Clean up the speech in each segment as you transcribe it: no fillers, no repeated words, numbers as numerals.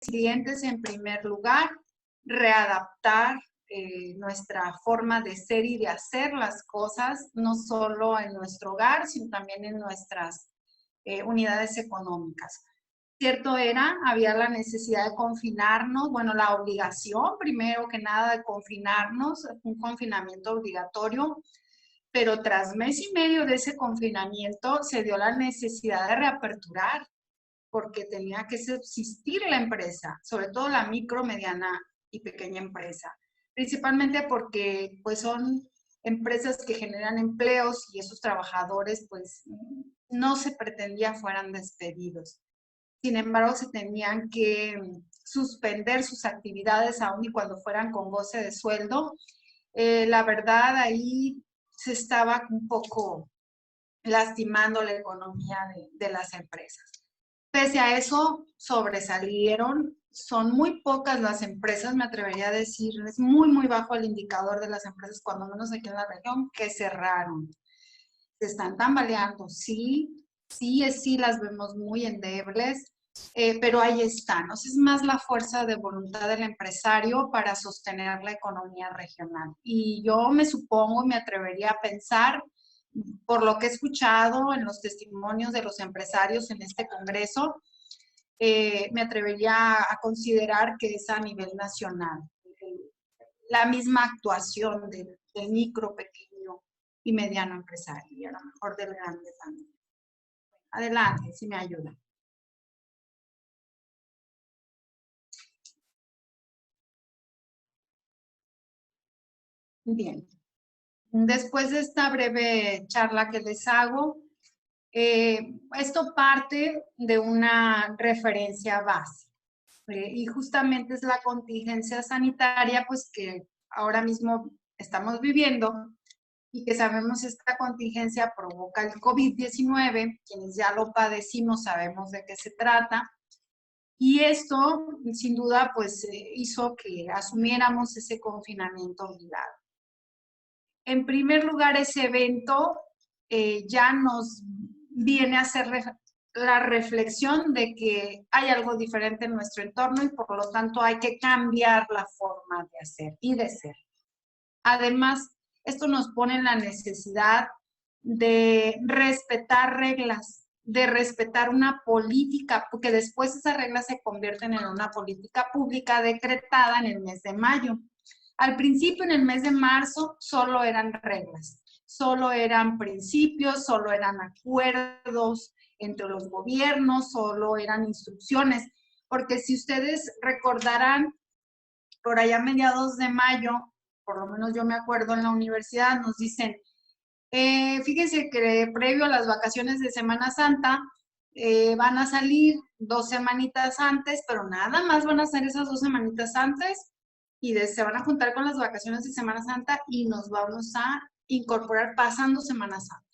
clientes en primer lugar, readaptar nuestra forma de ser y de hacer las cosas, no solo en nuestro hogar, sino también en nuestras unidades económicas. Cierto era, había la necesidad de confinarnos, bueno, la obligación primero que nada de confinarnos, un confinamiento obligatorio, pero tras mes y medio de ese confinamiento se dio la necesidad de reaperturar, porque tenía que subsistir la empresa, sobre todo la micro, mediana y pequeña empresa, principalmente porque pues son empresas que generan empleos y esos trabajadores pues no se pretendía fueran despedidos. Sin embargo, se tenían que suspender sus actividades aun y cuando fueran con goce de sueldo. La verdad, ahí se estaba un poco lastimando la economía de las empresas. Pese a eso, sobresalieron. Son muy pocas las empresas, me atrevería a decir, es muy, muy bajo el indicador de las empresas, cuando menos aquí en la región, que cerraron. Se están tambaleando, sí, sí, las vemos muy endebles, pero ahí están. ¿No? Es más la fuerza de voluntad del empresario para sostener la economía regional. Y yo me supongo, me atrevería a pensar, por lo que he escuchado en los testimonios de los empresarios en este congreso, me atrevería a considerar que es a nivel nacional. La misma actuación del micro, pequeño y mediano empresario, y a lo mejor del grande también. Adelante, si me ayuda. Bien. Después de esta breve charla que les hago, esto parte de una referencia base. Y justamente es la contingencia sanitaria, pues que ahora mismo estamos viviendo y que sabemos esta contingencia provoca el COVID-19, quienes ya lo padecimos sabemos de qué se trata, y esto sin duda pues hizo que asumiéramos ese confinamiento obligado. En primer lugar, ese evento ya nos viene a hacer la reflexión de que hay algo diferente en nuestro entorno y por lo tanto hay que cambiar la forma de hacer y de ser. Además, esto nos pone en la necesidad de respetar reglas, de respetar una política, porque después esas reglas se convierten en una política pública decretada en el mes de mayo. Al principio, en el mes de marzo, solo eran reglas, solo eran principios, solo eran acuerdos entre los gobiernos, solo eran instrucciones, porque si ustedes recordarán, por allá a mediados de mayo, por lo menos yo me acuerdo en la universidad, nos dicen, fíjense que previo a las vacaciones de Semana Santa, van a salir 2 semanitas antes, pero nada más van a ser esas 2 semanitas antes y se van a juntar con las vacaciones de Semana Santa y nos vamos a incorporar pasando Semana Santa.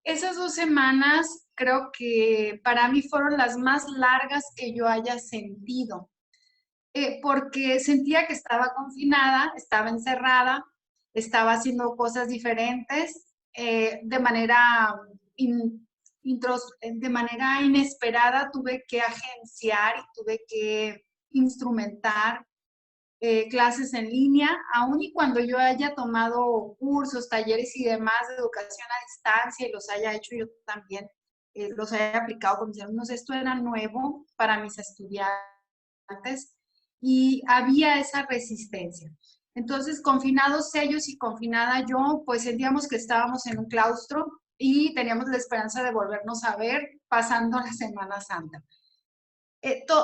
Esas 2 semanas creo que para mí fueron las más largas que yo haya sentido, porque sentía que estaba confinada, estaba encerrada, estaba haciendo cosas diferentes de manera inesperada. Tuve que agenciar y tuve que instrumentar clases en línea, aun y cuando yo haya tomado cursos, talleres y demás de educación a distancia y los haya hecho yo también, los haya aplicado con mis alumnos. Esto era nuevo para mis estudiantes y había esa resistencia. Entonces, confinados ellos y confinada yo, pues sentíamos que estábamos en un claustro y teníamos la esperanza de volvernos a ver pasando la Semana Santa.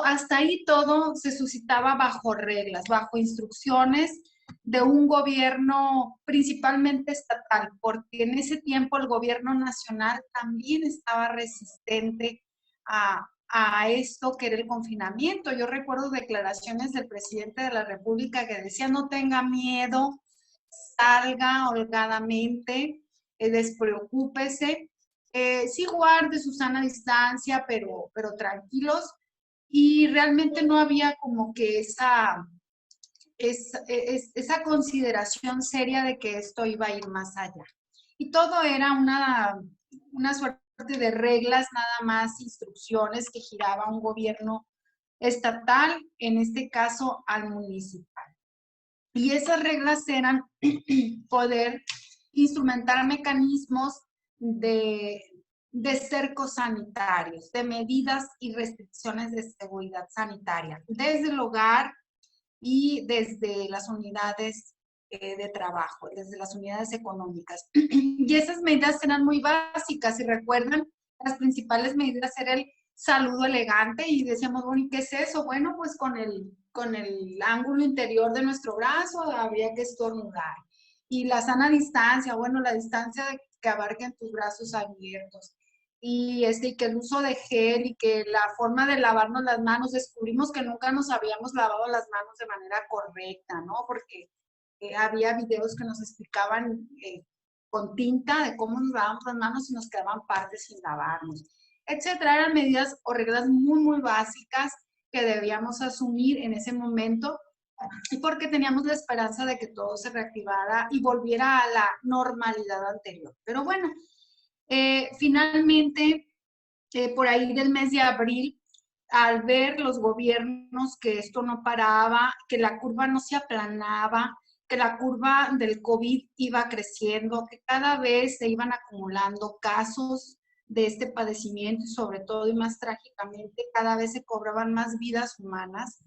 Hasta ahí todo se suscitaba bajo reglas, bajo instrucciones de un gobierno principalmente estatal, porque en ese tiempo el gobierno nacional también estaba resistente a esto que era el confinamiento. Yo recuerdo declaraciones del presidente de la República que decía: no tenga miedo, salga holgadamente, despreocúpese, sí guarde su sana distancia, pero tranquilos. Y realmente no había como que esa consideración seria de que esto iba a ir más allá. Y todo era una suerte de reglas, nada más instrucciones que giraba un gobierno estatal, en este caso al municipal. Y esas reglas eran poder instrumentar mecanismos de cercos sanitarios, de medidas y restricciones de seguridad sanitaria, desde el hogar y desde las unidades de trabajo, desde las unidades económicas. Y esas medidas eran muy básicas, si recuerdan, las principales medidas eran el saludo elegante y decíamos, bueno, ¿y qué es eso? Bueno, pues con el ángulo interior de nuestro brazo habría que estornudar. Y la sana distancia, bueno, la distancia que abarquen tus brazos abiertos. Y que el uso de gel y que la forma de lavarnos las manos, descubrimos que nunca nos habíamos lavado las manos de manera correcta, ¿no? Porque había videos que nos explicaban con tinta de cómo nos lavábamos las manos y nos quedaban partes sin lavarnos, etcétera. Eran medidas o reglas muy, muy básicas que debíamos asumir en ese momento y porque teníamos la esperanza de que todo se reactivara y volviera a la normalidad anterior. Pero bueno, finalmente, por ahí del mes de abril, al ver los gobiernos que esto no paraba, que la curva no se aplanaba, que la curva del COVID iba creciendo, que cada vez se iban acumulando casos de este padecimiento y sobre todo y más trágicamente, cada vez se cobraban más vidas humanas.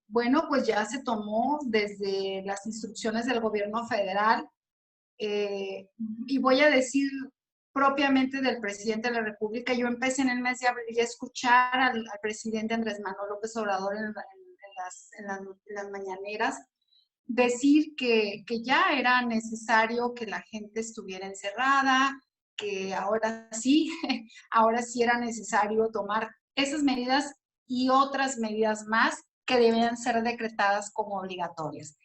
Bueno, pues ya se tomó desde las instrucciones del gobierno federal y voy a decir propiamente del presidente de la República. Yo empecé en el mes de abril a escuchar al presidente Andrés Manuel López Obrador en las mañaneras decir que ya era necesario que la gente estuviera encerrada, que ahora sí era necesario tomar esas medidas y otras medidas más que debían ser decretadas como obligatorias.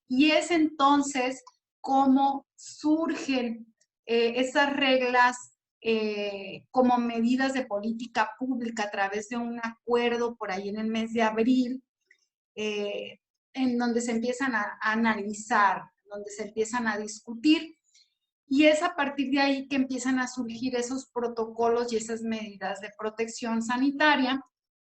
Y es entonces cómo surgen esas reglas como medidas de política pública a través de un acuerdo por ahí en el mes de abril, en donde se empiezan a analizar, donde se empiezan a discutir. Y es a partir de ahí que empiezan a surgir esos protocolos y esas medidas de protección sanitaria,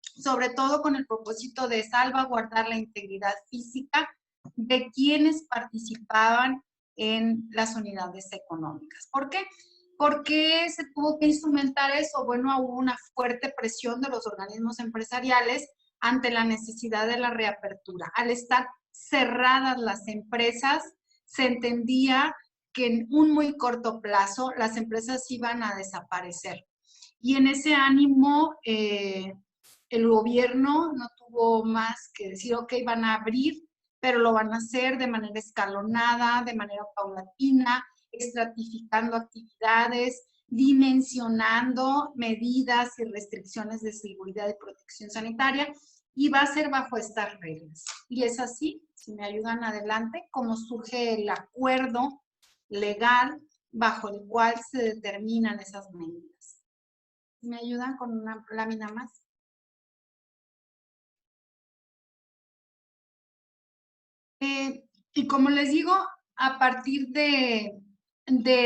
sobre todo con el propósito de salvaguardar la integridad física de quienes participaban en las unidades económicas. ¿Por qué? ¿Por qué se tuvo que instrumentar eso? Bueno, hubo una fuerte presión de los organismos empresariales ante la necesidad de la reapertura. Al estar cerradas las empresas, se entendía que en un muy corto plazo las empresas iban a desaparecer. Y en ese ánimo, el gobierno no tuvo más que decir, ok, van a abrir, pero lo van a hacer de manera escalonada, de manera paulatina, estratificando actividades, dimensionando medidas y restricciones de seguridad y protección sanitaria, y va a ser bajo estas reglas. Y es así, si me ayudan adelante, como surge el acuerdo legal bajo el cual se determinan esas medidas. ¿Me ayudan con una lámina más? Y como les digo, a partir de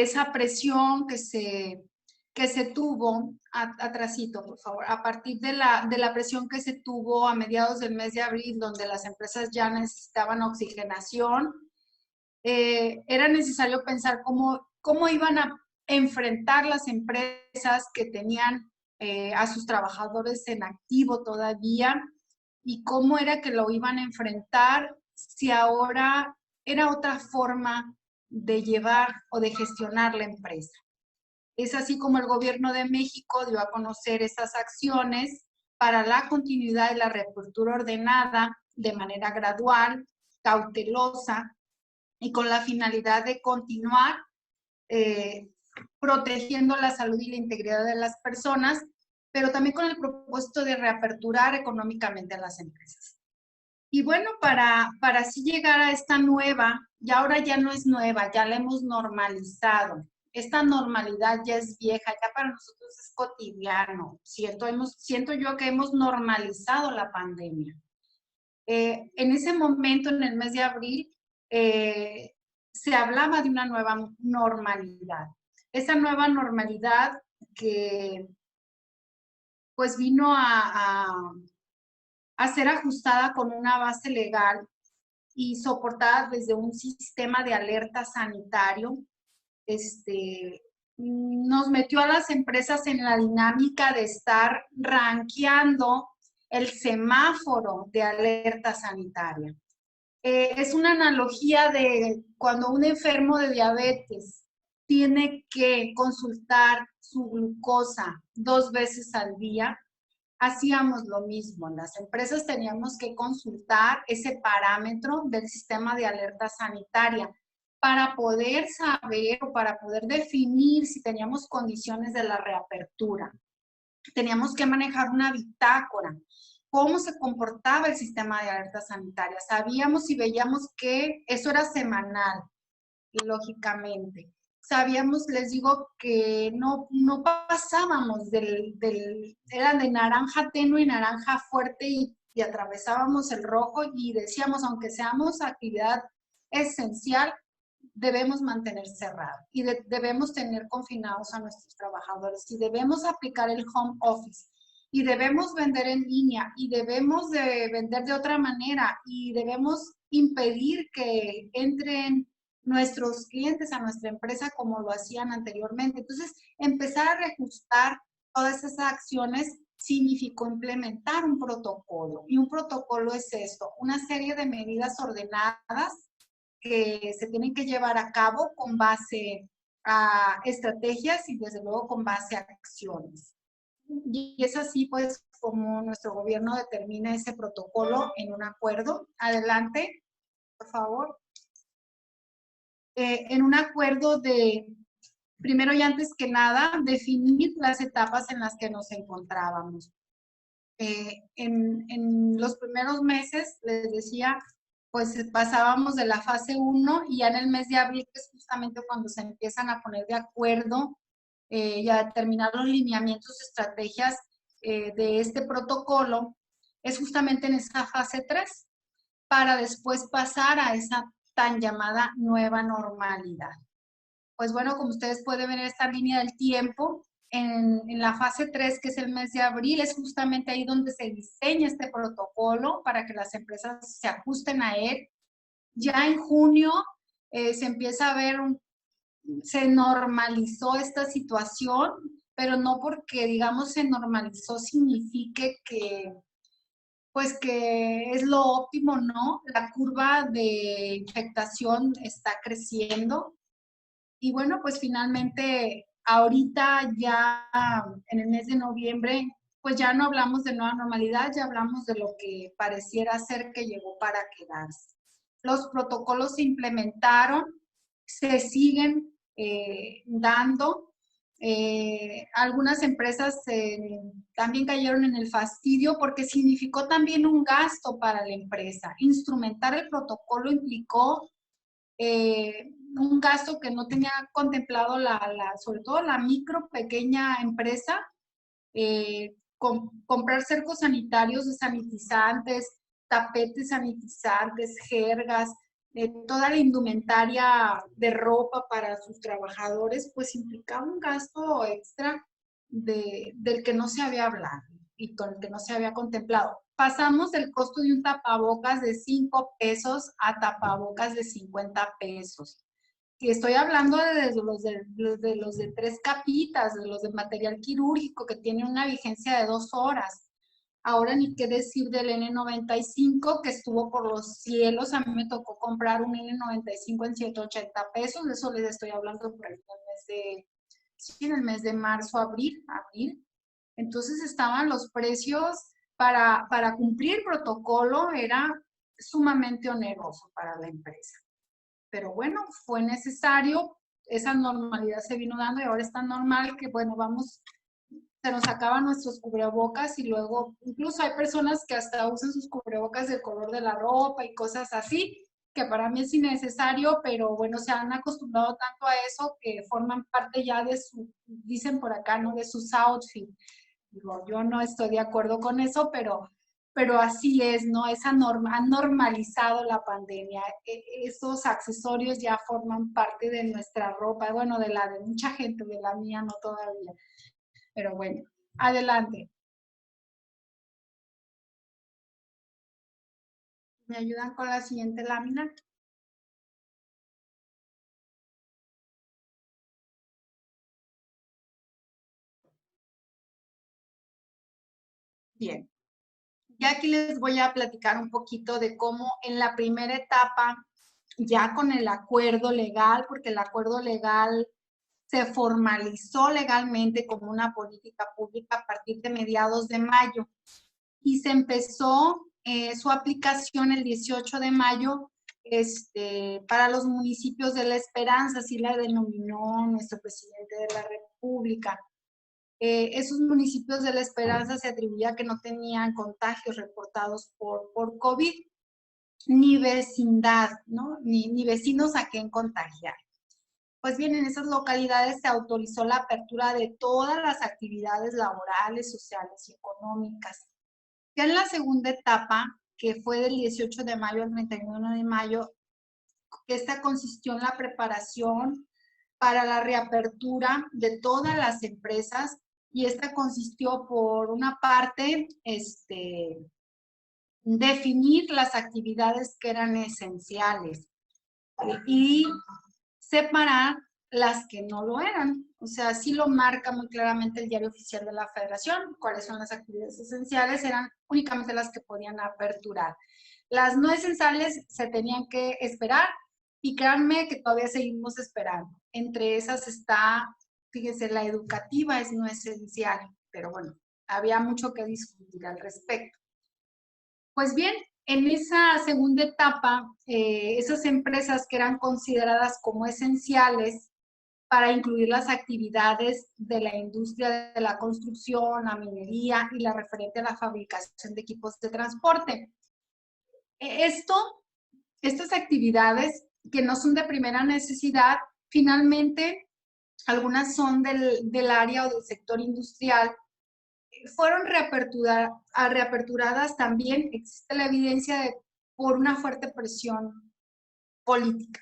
esa presión que se tuvo, atrasito, por favor, a partir de la presión que se tuvo a mediados del mes de abril, donde las empresas ya necesitaban oxigenación, era necesario pensar cómo iban a enfrentar las empresas que tenían a sus trabajadores en activo todavía y cómo era que lo iban a enfrentar si ahora era otra forma de llevar o de gestionar la empresa. Es así como el gobierno de México dio a conocer esas acciones para la continuidad y la reapertura ordenada de manera gradual, cautelosa y con la finalidad de continuar eh, protegiendo la salud y la integridad de las personas, pero también con el propósito de reaperturar económicamente a las empresas. Y bueno, para así llegar a esta nueva, y ahora ya no es nueva, ya la hemos normalizado. Esta normalidad ya es vieja, ya para nosotros es cotidiano. Siento yo que hemos normalizado la pandemia. En ese momento, en el mes de abril, se hablaba de una nueva normalidad. Esa nueva normalidad que pues vino a ser ajustada con una base legal y soportada desde un sistema de alerta sanitario. Nos metió a las empresas en la dinámica de estar rankeando el semáforo de alerta sanitaria. Es una analogía de cuando un enfermo de diabetes tiene que consultar su glucosa 2 veces al día, hacíamos lo mismo. Las empresas teníamos que consultar ese parámetro del sistema de alerta sanitaria para poder saber o para poder definir si teníamos condiciones de la reapertura. Teníamos que manejar una bitácora, cómo se comportaba el sistema de alerta sanitaria. Sabíamos y veíamos que eso era semanal, lógicamente. Sabíamos, les digo, que no pasábamos era de naranja tenue y naranja fuerte y atravesábamos el rojo y decíamos, aunque seamos actividad esencial, debemos mantener cerrado y debemos tener confinados a nuestros trabajadores y debemos aplicar el home office y debemos vender en línea y debemos de vender de otra manera y debemos impedir que entren nuestros clientes a nuestra empresa como lo hacían anteriormente. Entonces, empezar a reajustar todas esas acciones significó implementar un protocolo. Y un protocolo es esto, una serie de medidas ordenadas que se tienen que llevar a cabo con base a estrategias y desde luego con base a acciones. Y es así pues como nuestro gobierno determina ese protocolo en un acuerdo. Adelante, por favor. En un acuerdo de, primero y antes que nada, definir las etapas en las que nos encontrábamos. En los primeros meses, les decía, pues pasábamos de la fase 1 y ya en el mes de abril, que es justamente cuando se empiezan a poner de acuerdo y a determinar los lineamientos, estrategias de este protocolo, es justamente en esa fase 3, para después pasar a esa tan llamada nueva normalidad. Pues bueno, como ustedes pueden ver en esta línea del tiempo, en la fase 3, que es el mes de abril, es justamente ahí donde se diseña este protocolo para que las empresas se ajusten a él. Ya en junio se empieza a ver, se normalizó esta situación, pero no porque, digamos, se normalizó signifique que, pues que es lo óptimo, no. La curva de infectación está creciendo. Y bueno, pues finalmente, ahorita ya en el mes de noviembre, pues ya no hablamos de nueva normalidad, ya hablamos de lo que pareciera ser que llegó para quedarse. Los protocolos se implementaron, se siguen dando. Algunas empresas también cayeron en el fastidio porque significó también un gasto para la empresa. Instrumentar el protocolo implicó un gasto que no tenía contemplado sobre todo la micro, pequeña empresa, comprar cercos sanitarios, sanitizantes, tapetes sanitizantes, jergas, toda la indumentaria de ropa para sus trabajadores, pues implicaba un gasto extra del que no se había hablado y con el que no se había contemplado. Pasamos del costo de un tapabocas de 5 pesos a tapabocas de 50 pesos. Y estoy hablando de los de 3 capitas, de los de material quirúrgico que tienen una vigencia de 2 horas. Ahora ni qué decir del N95 que estuvo por los cielos. A mí me tocó comprar un N95 en 180 pesos. De eso les estoy hablando por el mes de, sí, en el mes de marzo, abril. Entonces estaban los precios para cumplir protocolo, era sumamente oneroso para la empresa. Pero bueno, fue necesario, esa normalidad se vino dando y ahora es tan normal que, bueno, vamos, se nos acaban nuestros cubrebocas y luego, incluso hay personas que hasta usan sus cubrebocas del color de la ropa y cosas así, que para mí es innecesario, pero bueno, se han acostumbrado tanto a eso que forman parte ya de su, dicen por acá, ¿no? De sus outfits. Digo, yo no estoy de acuerdo con eso, pero así es, ¿no? Han normalizado la pandemia. Esos accesorios ya forman parte de nuestra ropa, bueno, de la de mucha gente, de la mía no todavía. Pero bueno, adelante. ¿Me ayudan con la siguiente lámina? Bien. Ya aquí les voy a platicar un poquito de cómo en la primera etapa, ya con el acuerdo legal, porque el acuerdo legal se formalizó legalmente como una política pública a partir de mediados de mayo y se empezó su aplicación el 18 de mayo para los municipios de La Esperanza, así la denominó nuestro presidente de la República. Esos municipios de La Esperanza se atribuía que no tenían contagios reportados por COVID, ni vecindad, ¿no? Ni vecinos a quien contagiar. Pues bien, en esas localidades se autorizó la apertura de todas las actividades laborales, sociales y económicas. Ya en la segunda etapa, que fue del 18 de mayo al 31 de mayo, esta consistió en la preparación para la reapertura de todas las empresas y esta consistió por una parte, definir las actividades que eran esenciales y separar las que no lo eran. O sea, sí lo marca muy claramente el Diario Oficial de la Federación, cuáles son las actividades esenciales, eran únicamente las que podían aperturar. Las no esenciales se tenían que esperar y créanme que todavía seguimos esperando. Entre esas está, fíjense, la educativa es no esencial, pero bueno, había mucho que discutir al respecto. Pues bien, en esa segunda etapa, esas empresas que eran consideradas como esenciales para incluir las actividades de la industria de la construcción, la minería y la referente a la fabricación de equipos de transporte. Estas actividades que no son de primera necesidad, finalmente algunas son del área o del sector industrial, fueron reaperturadas también, existe la evidencia por una fuerte presión política.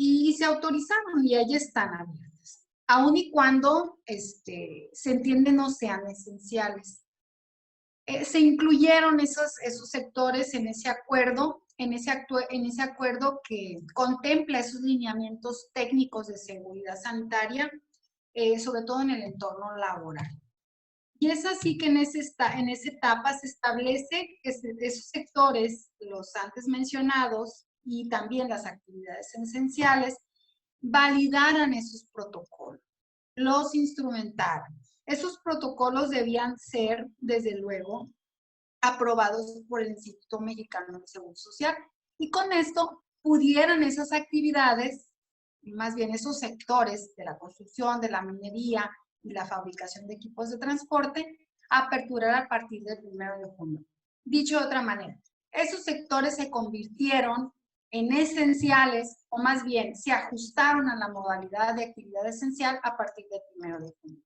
Y se autorizaron y ahí están abiertas, aun y cuando se entiende no sean esenciales. Se incluyeron esos sectores en ese acuerdo, en ese acuerdo que contempla esos lineamientos técnicos de seguridad sanitaria, sobre todo en el entorno laboral. Y es así que en esa etapa se establece que esos sectores, los antes mencionados, y también las actividades esenciales, validaran esos protocolos, los instrumentaran. Esos protocolos debían ser, desde luego, aprobados por el Instituto Mexicano de Seguro Social. Y con esto pudieran esas actividades, más bien esos sectores de la construcción, de la minería y la fabricación de equipos de transporte, aperturar a partir del 1 de junio. Dicho de otra manera, esos sectores se convirtieron en esenciales, o más bien se ajustaron a la modalidad de actividad esencial a partir del 1 de junio.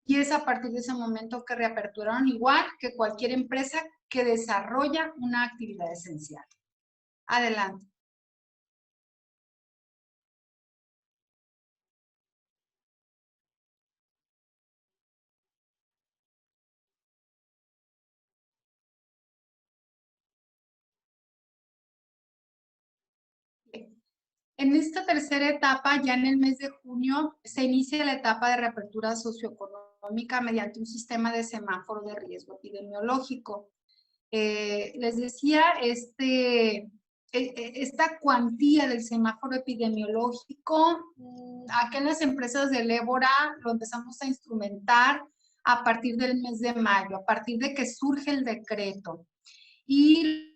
Y es a partir de ese momento que reaperturaron igual que cualquier empresa que desarrolla una actividad esencial. Adelante. En esta tercera etapa, ya en el mes de junio, se inicia la etapa de reapertura socioeconómica mediante un sistema de semáforo de riesgo epidemiológico. Les decía, esta cuantía del semáforo epidemiológico, acá en las empresas del Ébora lo empezamos a instrumentar a partir del mes de mayo, a partir de que surge el decreto. Y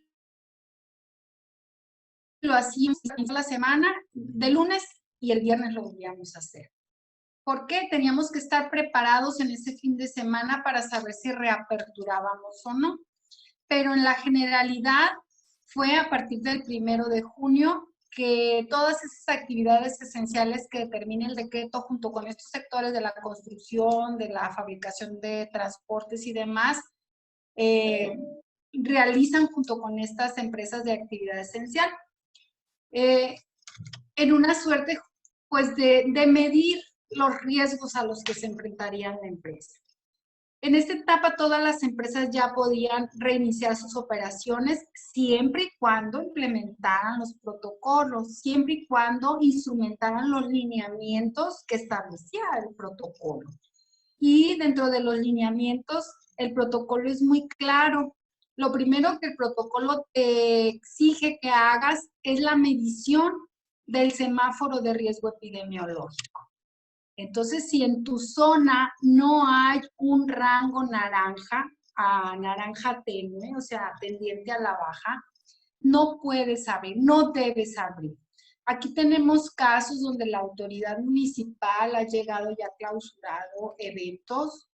lo hacíamos la semana, de lunes y el viernes lo volvíamos a hacer. ¿Por qué? Teníamos que estar preparados en ese fin de semana para saber si reaperturábamos o no. Pero en la generalidad fue a partir del 1 de junio que todas esas actividades esenciales que determina el decreto junto con estos sectores de la construcción, de la fabricación de transportes y demás, realizan junto con estas empresas de actividad esencial. En una suerte pues de medir los riesgos a los que se enfrentaría la empresa. En esta etapa todas las empresas ya podían reiniciar sus operaciones siempre y cuando implementaran los protocolos, siempre y cuando instrumentaran los lineamientos que establecía el protocolo. Y dentro de los lineamientos, el protocolo es muy claro. Lo primero que el protocolo te exige que hagas es la medición del semáforo de riesgo epidemiológico. Entonces, si en tu zona no hay un rango naranja a naranja tenue, o sea, tendiente a la baja, no puedes abrir, no debes abrir. Aquí tenemos casos donde la autoridad municipal ha llegado y ha clausurado eventos,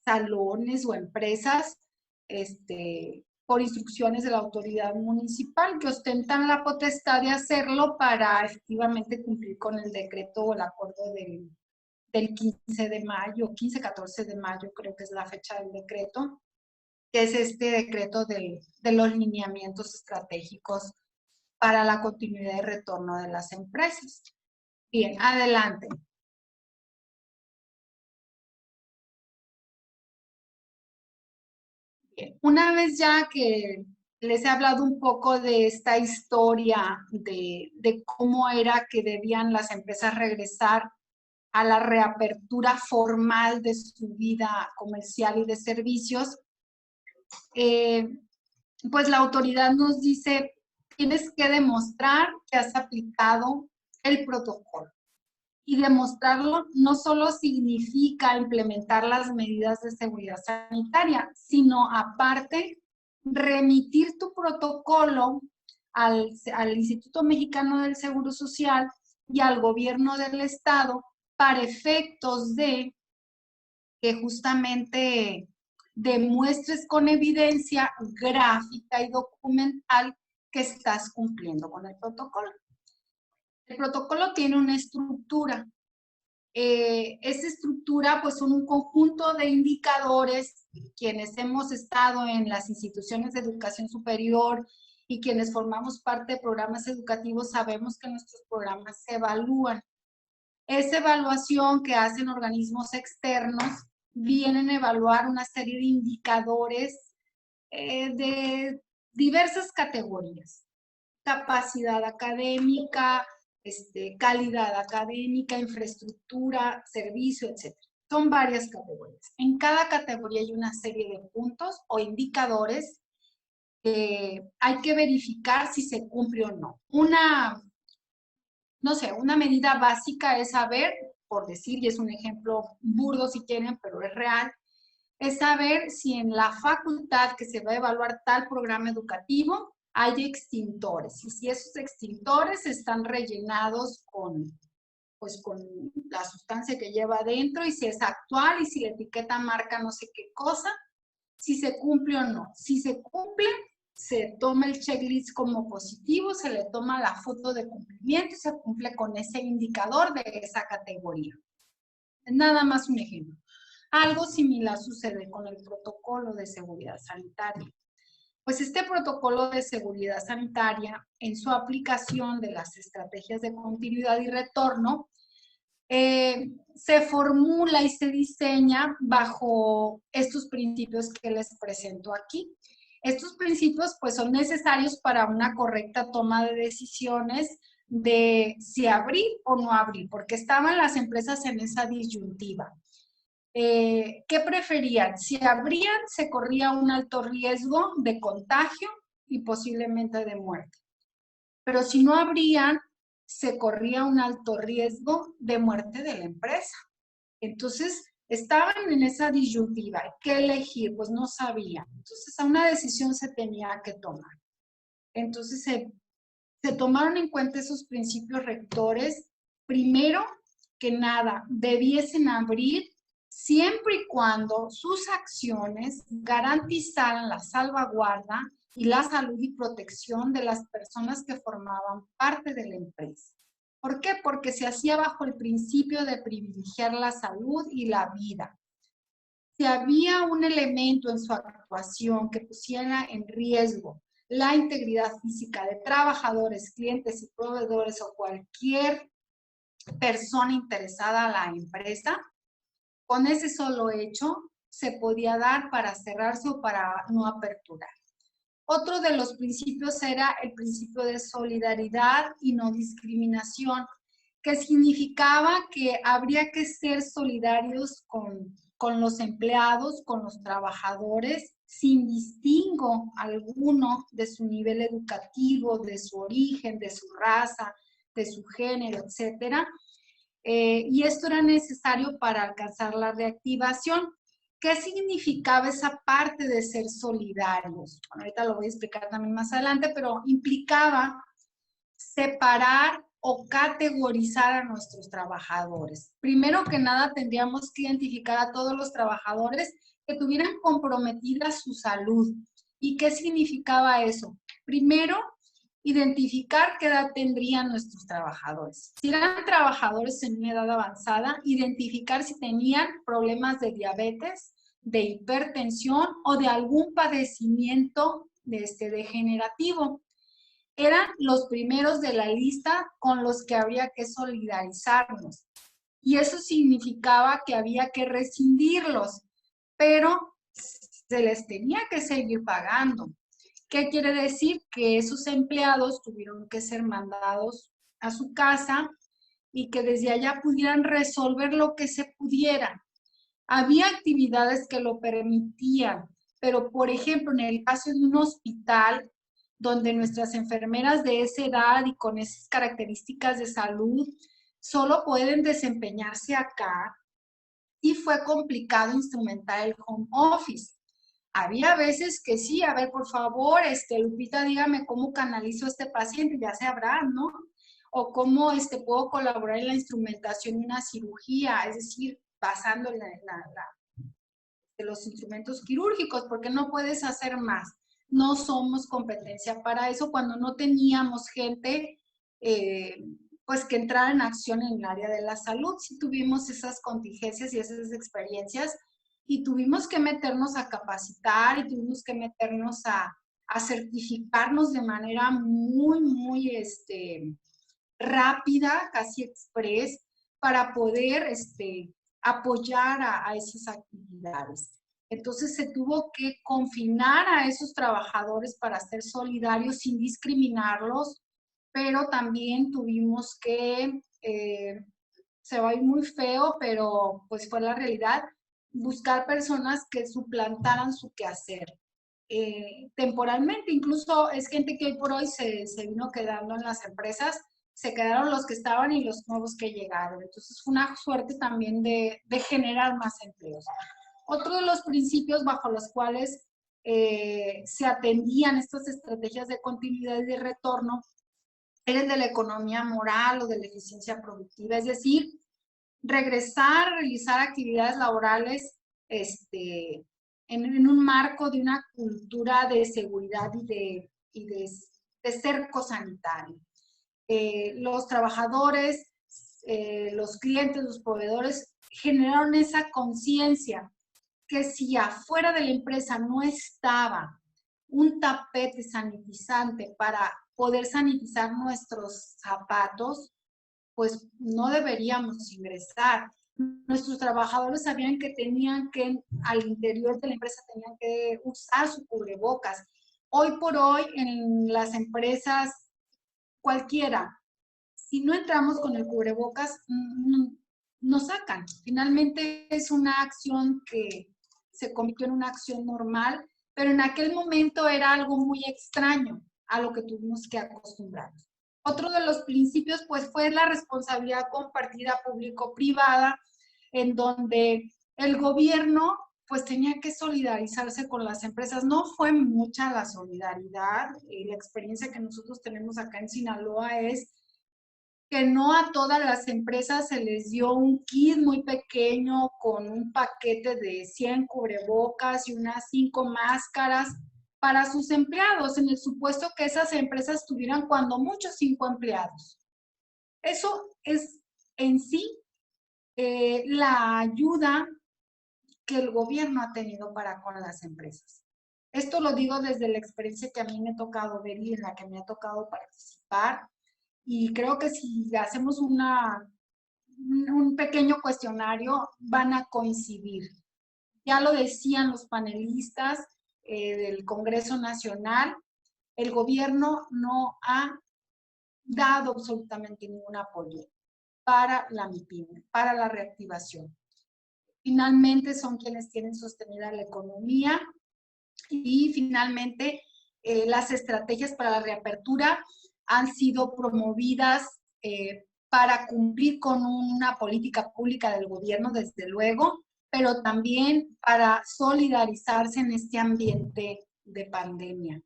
salones o empresas, por instrucciones de la autoridad municipal que ostentan la potestad de hacerlo para efectivamente cumplir con el decreto o el acuerdo del 15 de mayo, 15-14 de mayo creo que es la fecha del decreto, que es este decreto de los lineamientos estratégicos para la continuidad y retorno de las empresas. Bien, adelante. Bien, una vez ya que les he hablado un poco de esta historia de cómo era que debían las empresas regresar a la reapertura formal de su vida comercial y de servicios, pues la autoridad nos dice, tienes que demostrar que has aplicado el protocolo. Y demostrarlo no solo significa implementar las medidas de seguridad sanitaria, sino aparte remitir tu protocolo al Instituto Mexicano del Seguro Social y al gobierno del estado para efectos de que justamente demuestres con evidencia gráfica y documental que estás cumpliendo con el protocolo. El protocolo tiene una estructura. Esa estructura pues son un conjunto de indicadores. Quienes hemos estado en las instituciones de educación superior y quienes formamos parte de programas educativos sabemos que nuestros programas se evalúan. Esa evaluación que hacen organismos externos vienen a evaluar una serie de indicadores de diversas categorías. Capacidad académica, calidad académica, infraestructura, servicio, etc. Son varias categorías. En cada categoría hay una serie de puntos o indicadores que hay que verificar si se cumple o no. Una medida básica es saber, por decir, y es un ejemplo burdo si quieren, pero es real, es saber si en la facultad que se va a evaluar tal programa educativo hay extintores y si esos extintores están rellenados con la sustancia que lleva adentro y si es actual y si la etiqueta marca no sé qué cosa, si se cumple o no. Si se cumple, se toma el checklist como positivo, se le toma la foto de cumplimiento y se cumple con ese indicador de esa categoría. Nada más un ejemplo. Algo similar sucede con el protocolo de seguridad sanitaria. Pues este protocolo de seguridad sanitaria, en su aplicación de las estrategias de continuidad y retorno, se formula y se diseña bajo estos principios que les presento aquí. Estos principios pues son necesarios para una correcta toma de decisiones de si abrir o no abrir, porque estaban las empresas en esa disyuntiva. ¿Qué preferían? Si abrían, se corría un alto riesgo de contagio y posiblemente de muerte. Pero si no abrían, se corría un alto riesgo de muerte de la empresa. Entonces, estaban en esa disyuntiva. ¿Qué elegir? Pues no sabían. Entonces, a una decisión se tenía que tomar. Entonces, se tomaron en cuenta esos principios rectores. Primero que nada, debiesen abrir siempre y cuando sus acciones garantizaran la salvaguarda y la salud y protección de las personas que formaban parte de la empresa. ¿Por qué? Porque se hacía bajo el principio de privilegiar la salud y la vida. Si había un elemento en su actuación que pusiera en riesgo la integridad física de trabajadores, clientes y proveedores o cualquier persona interesada a la empresa, con ese solo hecho se podía dar para cerrarse o para no aperturar. Otro de los principios era el principio de solidaridad y no discriminación, que significaba que habría que ser solidarios con los empleados, con los trabajadores, sin distingo alguno de su nivel educativo, de su origen, de su raza, de su género, etcétera. Y esto era necesario para alcanzar la reactivación. ¿Qué significaba esa parte de ser solidarios? Bueno, ahorita lo voy a explicar también más adelante, pero implicaba separar o categorizar a nuestros trabajadores. Primero que nada, tendríamos que identificar a todos los trabajadores que tuvieran comprometida su salud. ¿Y qué significaba eso? Primero, identificar qué edad tendrían nuestros trabajadores. Si eran trabajadores en una edad avanzada, identificar si tenían problemas de diabetes, de hipertensión o de algún padecimiento degenerativo. Eran los primeros de la lista con los que habría que solidarizarnos. Y eso significaba que había que rescindirlos, pero se les tenía que seguir pagando. ¿Qué quiere decir? Que esos empleados tuvieron que ser mandados a su casa y que desde allá pudieran resolver lo que se pudiera. Había actividades que lo permitían, pero por ejemplo, en el caso de un hospital, donde nuestras enfermeras de esa edad y con esas características de salud solo pueden desempeñarse acá, y fue complicado instrumentar el home office. Había veces que sí, a ver, por favor, Lupita, dígame cómo canalizo a este paciente, ya sabrá, ¿no? O cómo puedo colaborar en la instrumentación de una cirugía, es decir, basando en de los instrumentos quirúrgicos, porque no puedes hacer más. No somos competencia para eso cuando no teníamos gente pues que entrara en acción en el área de la salud. Sí tuvimos esas contingencias y esas experiencias y tuvimos que meternos a capacitar y tuvimos que meternos a certificarnos de manera muy rápida, casi express, para poder apoyar a esas actividades. Entonces se tuvo que confinar a esos trabajadores para ser solidarios sin discriminarlos, pero también tuvimos que, se va a ir muy feo, pero pues fue la realidad, buscar personas que suplantaran su quehacer. Temporalmente, incluso es gente que hoy por hoy se vino quedando en las empresas, se quedaron los que estaban y los nuevos que llegaron. Entonces fue una suerte también de generar más empleos. Otro de los principios bajo los cuales se atendían estas estrategias de continuidad y de retorno era el de la economía moral o de la eficiencia productiva, es decir, regresar a realizar actividades laborales en un marco de una cultura de seguridad y de cerco sanitario. Los trabajadores, los clientes, los proveedores generaron esa conciencia que si afuera de la empresa no estaba un tapete sanitizante para poder sanitizar nuestros zapatos, pues no deberíamos ingresar. Nuestros trabajadores sabían que tenían que, al interior de la empresa, tenían que usar su cubrebocas. Hoy por hoy, en las empresas, cualquiera, si no entramos con el cubrebocas, nos sacan. Finalmente es una acción que se convirtió en una acción normal, pero en aquel momento era algo muy extraño a lo que tuvimos que acostumbrarnos. Otro de los principios, pues, fue la responsabilidad compartida público-privada, en donde el gobierno, pues, tenía que solidarizarse con las empresas. No fue mucha la solidaridad. La experiencia que nosotros tenemos acá en Sinaloa es que no a todas las empresas se les dio un kit muy pequeño con un paquete de 100 cubrebocas y unas 5 máscaras para sus empleados, en el supuesto que esas empresas tuvieran cuando mucho 5 empleados. Eso es en sí la ayuda que el gobierno ha tenido para con las empresas. Esto lo digo desde la experiencia que a mí me ha tocado ver y en la que me ha tocado participar. Y creo que si hacemos una un pequeño cuestionario van a coincidir. Ya lo decían los panelistas del Congreso Nacional, el gobierno no ha dado absolutamente ningún apoyo para la MIPYME, para la reactivación. Finalmente son quienes tienen sostenida la economía y finalmente las estrategias para la reapertura han sido promovidas para cumplir con una política pública del gobierno, desde luego, pero también para solidarizarse en este ambiente de pandemia.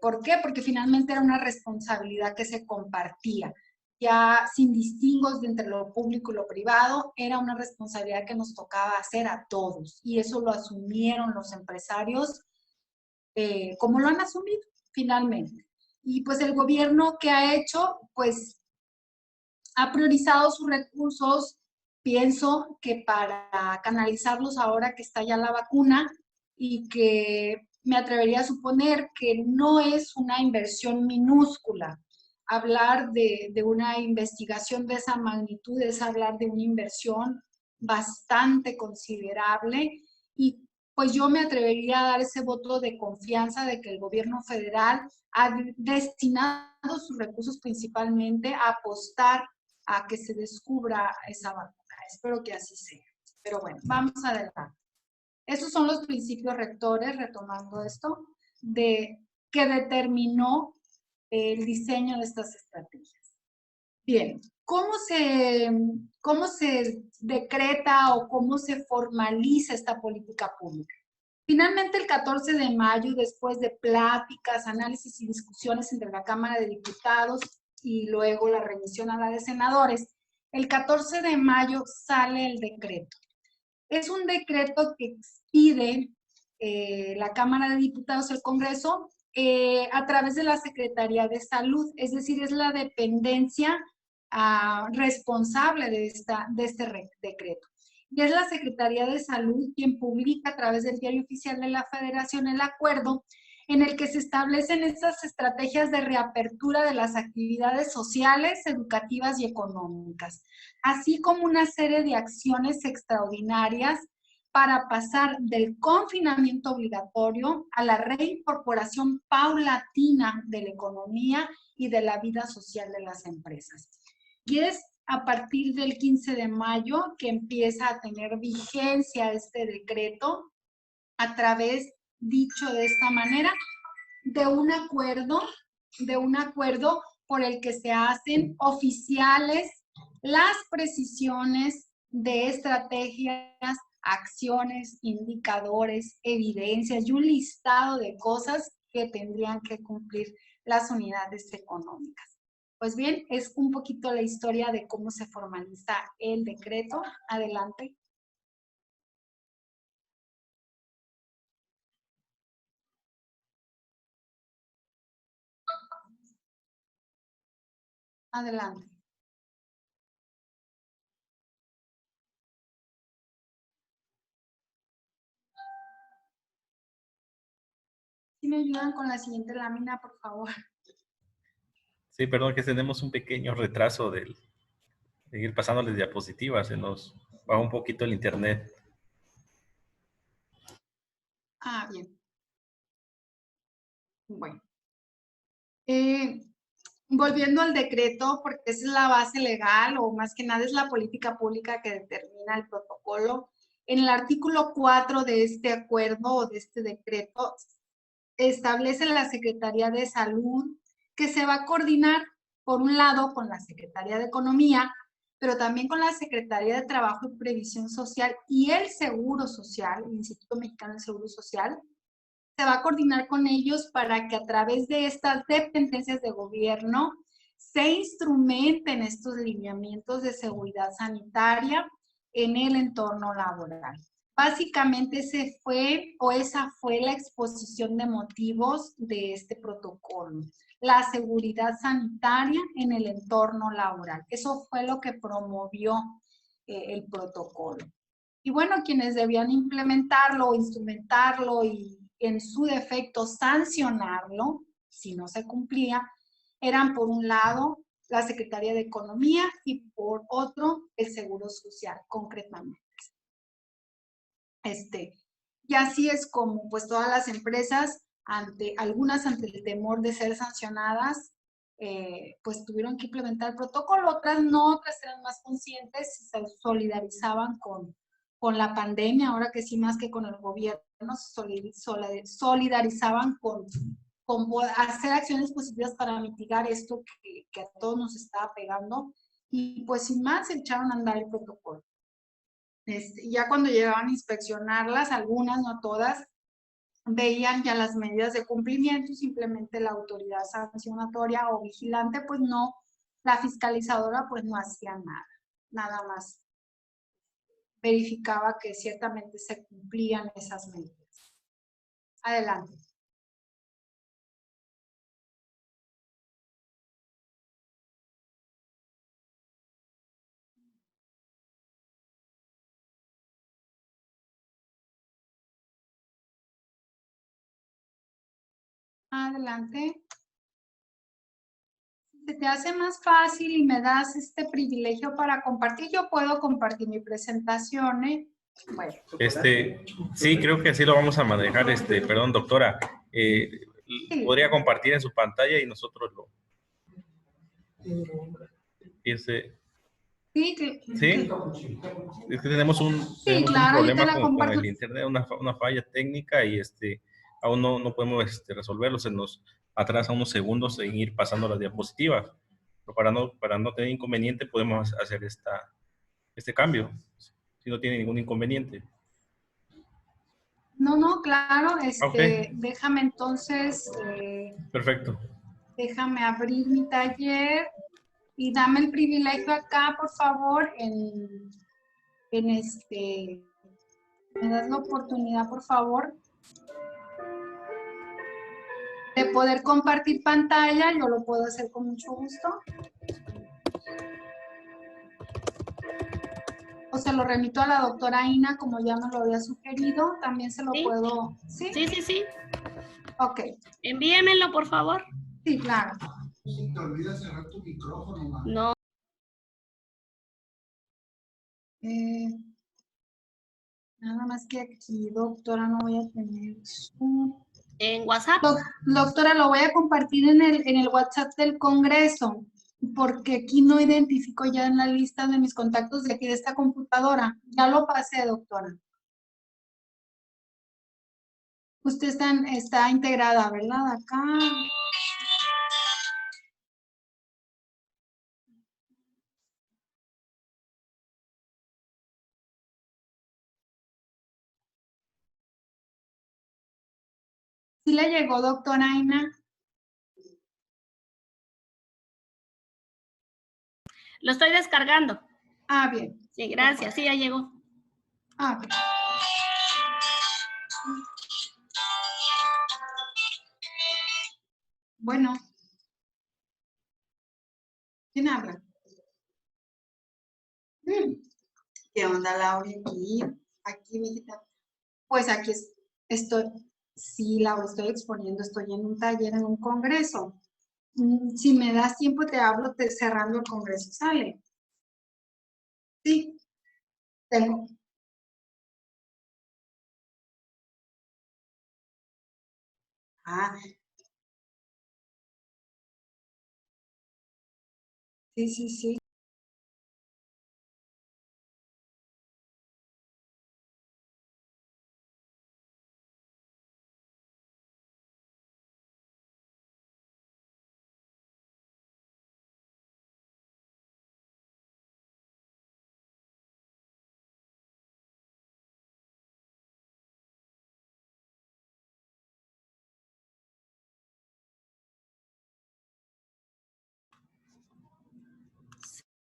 ¿Por qué? Porque finalmente era una responsabilidad que se compartía. Ya sin distingos de entre lo público y lo privado, era una responsabilidad que nos tocaba hacer a todos. Y eso lo asumieron los empresarios como lo han asumido finalmente. Y pues el gobierno, ¿qué ha hecho? Pues ha priorizado sus recursos, pienso que para canalizarlos ahora que está ya la vacuna y que me atrevería a suponer que no es una inversión minúscula. Hablar de una investigación de esa magnitud es hablar de una inversión bastante considerable y pues yo me atrevería a dar ese voto de confianza de que el gobierno federal ha destinado sus recursos principalmente a apostar a que se descubra esa vacuna. Espero que así sea. Pero bueno, vamos adelante. Esos son los principios rectores, retomando esto, que determinó el diseño de estas estrategias. Bien, ¿cómo se decreta o cómo se formaliza esta política pública? Finalmente, el 14 de mayo, después de pláticas, análisis y discusiones entre la Cámara de Diputados y luego la remisión a la de senadores, el 14 de mayo sale el decreto. Es un decreto que expide la Cámara de Diputados, el Congreso, a través de la Secretaría de Salud, es decir, es la dependencia responsable de este decreto. Y es la Secretaría de Salud quien publica a través del Diario Oficial de la Federación el acuerdo en el que se establecen estas estrategias de reapertura de las actividades sociales, educativas y económicas, así como una serie de acciones extraordinarias para pasar del confinamiento obligatorio a la reincorporación paulatina de la economía y de la vida social de las empresas. Y es a partir del 15 de mayo que empieza a tener vigencia este decreto a través, dicho de esta manera, de un acuerdo por el que se hacen oficiales las precisiones de estrategias, acciones, indicadores, evidencias y un listado de cosas que tendrían que cumplir las unidades económicas. Pues bien, es un poquito la historia de cómo se formaliza el decreto. Adelante. Adelante. ¿Sí me ayudan con la siguiente lámina, por favor? Sí, perdón, que tenemos un pequeño retraso de ir pasándoles diapositivas. Se nos va un poquito el internet. Ah, bien. Bueno. Volviendo al decreto, porque esa es la base legal o más que nada es la política pública que determina el protocolo. En el artículo 4 de este acuerdo o de este decreto establece la Secretaría de Salud que se va a coordinar, por un lado, con la Secretaría de Economía, pero también con la Secretaría de Trabajo y Previsión Social y el Seguro Social, el Instituto Mexicano del Seguro Social. Se va a coordinar con ellos para que a través de estas dependencias de gobierno se instrumenten estos lineamientos de seguridad sanitaria en el entorno laboral. Básicamente esa fue la exposición de motivos de este protocolo. La seguridad sanitaria en el entorno laboral. Eso fue lo que promovió el protocolo. Y bueno, quienes debían implementarlo, instrumentarlo y en su defecto sancionarlo, si no se cumplía, eran por un lado la Secretaría de Economía y por otro, el Seguro Social, concretamente. Y así es como pues todas las empresas, algunas ante el temor de ser sancionadas, pues tuvieron que implementar el protocolo, otras no, otras eran más conscientes y se solidarizaban con la pandemia, ahora que sí más que con el gobierno, se solidarizaban con hacer acciones positivas para mitigar esto que a todos nos estaba pegando, y pues sin más se echaron a andar el protocolo. Ya cuando llegaban a inspeccionarlas, algunas, no todas, veían ya las medidas de cumplimiento y simplemente la autoridad sancionatoria o vigilante, pues no, la fiscalizadora pues no hacía nada más verificaba que ciertamente se cumplían esas medidas. Adelante. Adelante. Si se te hace más fácil y me das este privilegio para compartir, yo puedo compartir mi presentación, ¿eh? Bueno. Sí, creo que así lo vamos a manejar. Perdón, doctora. Sí. Podría compartir en su pantalla y nosotros lo. Sí, ¿Sí? Es que tenemos un claro, problema con el internet, una falla técnica y aún no podemos resolverlo. Se nos atrasa unos segundos en ir pasando las diapositivas. Pero para no tener inconveniente podemos hacer este cambio, si no tiene ningún inconveniente. No, claro, Okay. Déjame entonces, Perfecto. Déjame abrir mi taller y dame el privilegio acá, por favor, me das la oportunidad, por favor, de poder compartir pantalla. Yo lo puedo hacer con mucho gusto. O se lo remito a la doctora Ina, como ya me lo había sugerido. También se lo puedo... ¿Sí? Sí. Ok. Envíemelo, por favor. Sí, claro. Si te olvidas cerrar tu micrófono, mamá. No. Nada más que aquí, doctora, no voy a tener su... En WhatsApp. Doctora, lo voy a compartir en el WhatsApp del Congreso, porque aquí no identifico ya en la lista de mis contactos de aquí de esta computadora. Ya lo pasé, doctora. Usted está integrada, ¿verdad? Acá. ¿Sí le llegó, doctora Aina? Lo estoy descargando. Ah, bien. Sí, gracias. Sí, ya llegó. Ah, bien. Bueno. ¿Quién habla? ¿Qué onda, Laura? Aquí, mijita. Pues aquí estoy. Sí, Laura, estoy exponiendo. Estoy en un taller, en un congreso. Si me das tiempo, te hablo cerrando el congreso. ¿Sale? Sí, tengo. Ah, sí.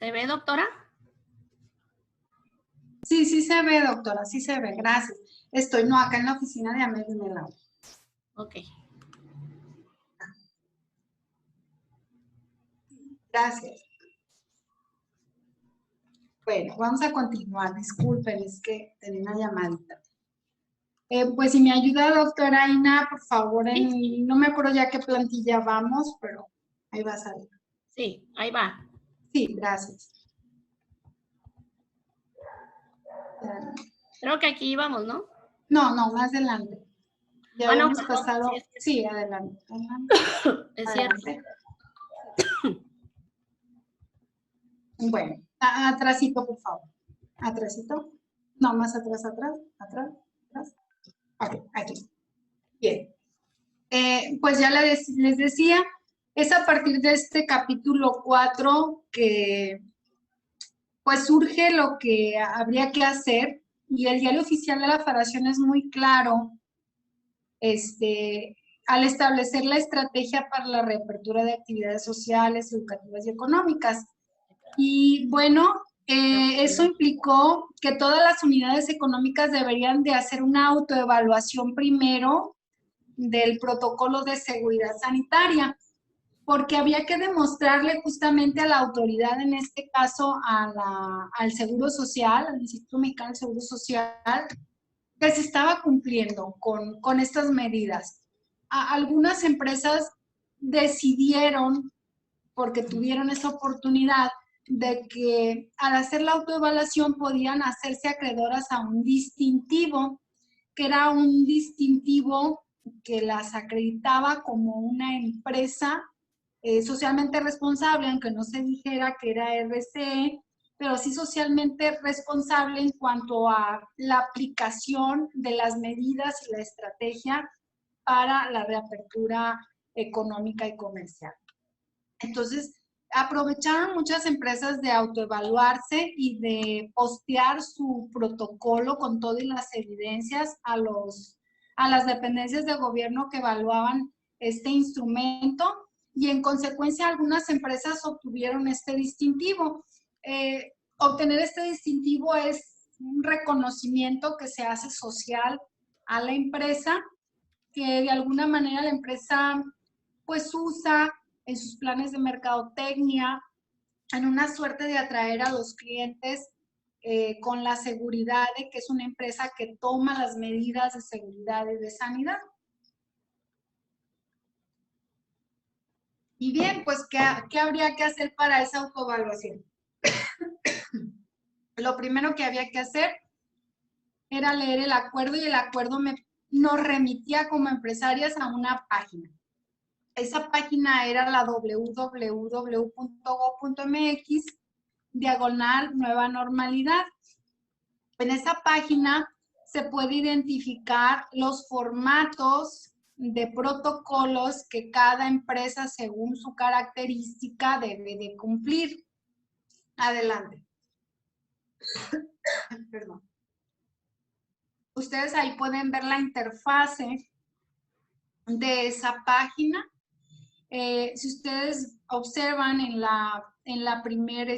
¿Se ve, doctora? Sí se ve, doctora, sí se ve, gracias. Estoy, no, acá en la oficina de Amelia Laura. Ok. Gracias. Bueno, vamos a continuar. Disculpen, es que tenía una llamadita. Pues si me ayuda, doctora Aina, por favor, no me acuerdo ya qué plantilla vamos, pero ahí va a salir. Sí, ahí va. Sí, gracias. Creo que aquí íbamos, ¿no? No, no, más adelante. Ya Ah, no, habíamos perdón. pasado. Sí, adelante. Adelante. Es cierto. Adelante. Bueno, atrásito, por favor. Atrásito. No, más atrás, atrás, atrás, atrás. Ok, aquí. Bien. Pues ya les decía, es a partir de este capítulo 4 que pues surge lo que habría que hacer, y el diario oficial de la Federación es muy claro al establecer la estrategia para la reapertura de actividades sociales, educativas y económicas. Y bueno, eso implicó que todas las unidades económicas deberían de hacer una autoevaluación primero del protocolo de seguridad sanitaria, porque había que demostrarle justamente a la autoridad, en este caso al Seguro Social, al Instituto Mexicano del Seguro Social, que se estaba cumpliendo con estas medidas. Algunas empresas decidieron, porque tuvieron esa oportunidad, de que al hacer la autoevaluación podían hacerse acreedoras a un distintivo, que era un distintivo que las acreditaba como una empresa socialmente responsable, aunque no se dijera que era RCE, pero sí socialmente responsable en cuanto a la aplicación de las medidas y la estrategia para la reapertura económica y comercial. Entonces, aprovecharon muchas empresas de autoevaluarse y de postear su protocolo con todas las evidencias a las dependencias de gobierno que evaluaban este instrumento, y en consecuencia algunas empresas obtuvieron este distintivo. Obtener este distintivo es un reconocimiento que se hace social a la empresa, que de alguna manera la empresa pues usa en sus planes de mercadotecnia, en una suerte de atraer a los clientes con la seguridad de que es una empresa que toma las medidas de seguridad y de sanidad. Y bien, pues, ¿qué habría que hacer para esa autoevaluación? Lo primero que había que hacer era leer el acuerdo, y el acuerdo nos remitía como empresarias a una página. Esa página era la www.go.mx/nueva normalidad. En esa página se puede identificar los formatos de protocolos que cada empresa, según su característica, debe de cumplir. Adelante. Perdón. Ustedes ahí pueden ver la interfase de esa página. Si ustedes observan en la primera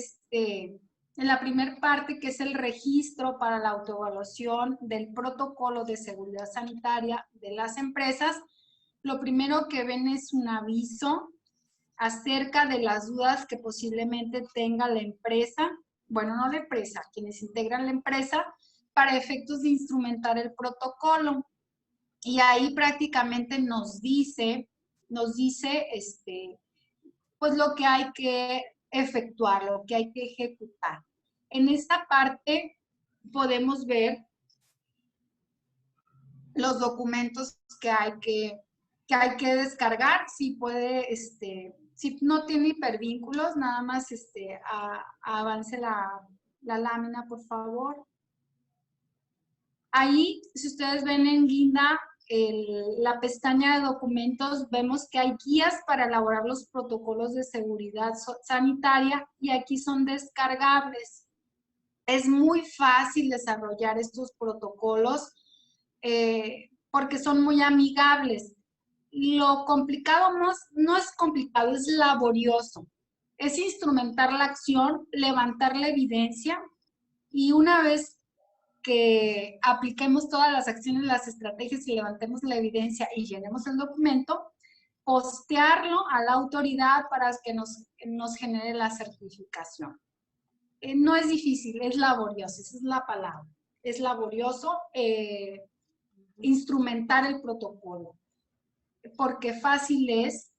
parte, que es el registro para la autoevaluación del protocolo de seguridad sanitaria de las empresas, lo primero que ven es un aviso acerca de las dudas que posiblemente tenga la empresa, bueno, no la empresa, quienes integran la empresa, para efectos de instrumentar el protocolo. Y ahí prácticamente nos dice pues lo que hay que efectuar, lo que hay que ejecutar. En esta parte podemos ver los documentos que hay que descargar. Si puede, si no tiene hipervínculos, nada más avance la lámina, por favor. Ahí, si ustedes ven en guinda, la pestaña de documentos, vemos que hay guías para elaborar los protocolos de seguridad sanitaria, y aquí son descargables. Es muy fácil desarrollar estos protocolos porque son muy amigables. Lo complicado no es complicado, es laborioso. Es instrumentar la acción, levantar la evidencia, y una vez que apliquemos todas las acciones, las estrategias, y levantemos la evidencia y llenemos el documento, postearlo a la autoridad para que nos genere la certificación. No es difícil, es laborioso, esa es la palabra. Es laborioso instrumentar el protocolo, porque fácil es.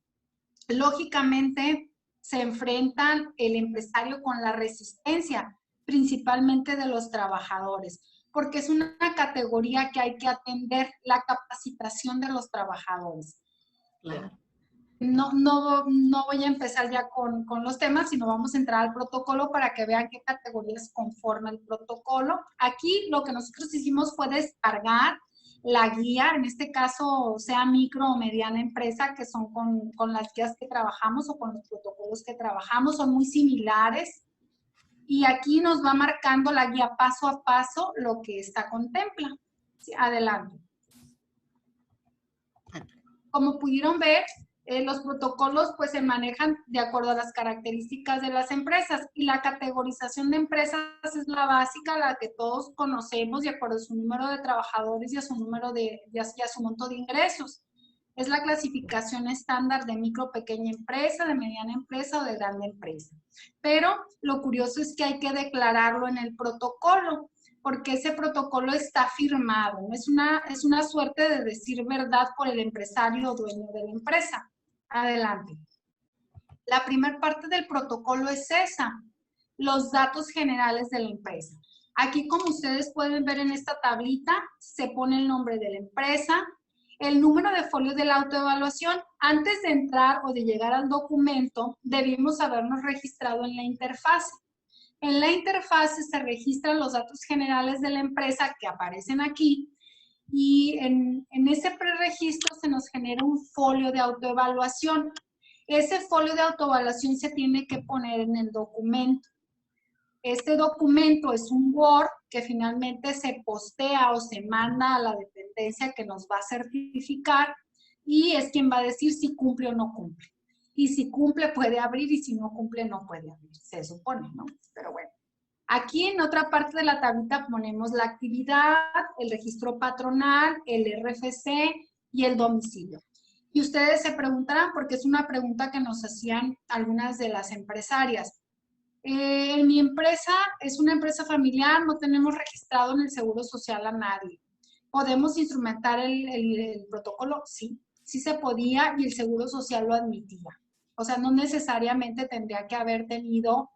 Lógicamente, se enfrentan el empresario con la resistencia, principalmente de los trabajadores, porque es una categoría que hay que atender, la capacitación de los trabajadores. Claro. No voy a empezar ya con los temas, sino vamos a entrar al protocolo para que vean qué categorías conforma el protocolo. Aquí lo que nosotros hicimos fue descargar la guía, en este caso sea micro o mediana empresa, que son con las guías que trabajamos o con los protocolos que trabajamos, son muy similares. Y aquí nos va marcando la guía paso a paso lo que esta contempla. Sí, adelante. Como pudieron ver, los protocolos pues se manejan de acuerdo a las características de las empresas y la categorización de empresas es la básica, la que todos conocemos de acuerdo a su número de trabajadores y a su número y a su monto de ingresos. Es la clasificación estándar de micro, pequeña empresa, de mediana empresa o de grande empresa. Pero lo curioso es que hay que declararlo en el protocolo, porque ese protocolo está firmado. Es una suerte de decir verdad por el empresario o dueño de la empresa. Adelante. La primera parte del protocolo es esa, los datos generales de la empresa. Aquí, como ustedes pueden ver en esta tablita, se pone el nombre de la empresa, el número de folio de la autoevaluación. Antes de entrar o de llegar al documento, debimos habernos registrado en la interfaz. En la interfaz se registran los datos generales de la empresa que aparecen aquí y en ese preregistro se nos genera un folio de autoevaluación. Ese folio de autoevaluación se tiene que poner en el documento. Este documento es un Word que finalmente se postea o se manda a la dependencia que nos va a certificar y es quien va a decir si cumple o no cumple. Y si cumple puede abrir y si no cumple no puede abrir, se supone, ¿no? Pero bueno. Aquí en otra parte de la tablita ponemos la actividad, el registro patronal, el RFC y el domicilio. Y ustedes se preguntarán, porque es una pregunta que nos hacían algunas de las empresarias. Mi empresa es una empresa familiar, no tenemos registrado en el Seguro Social a nadie. ¿Podemos instrumentar el protocolo? Sí, sí se podía y el Seguro Social lo admitía. O sea, no necesariamente tendría que haber tenido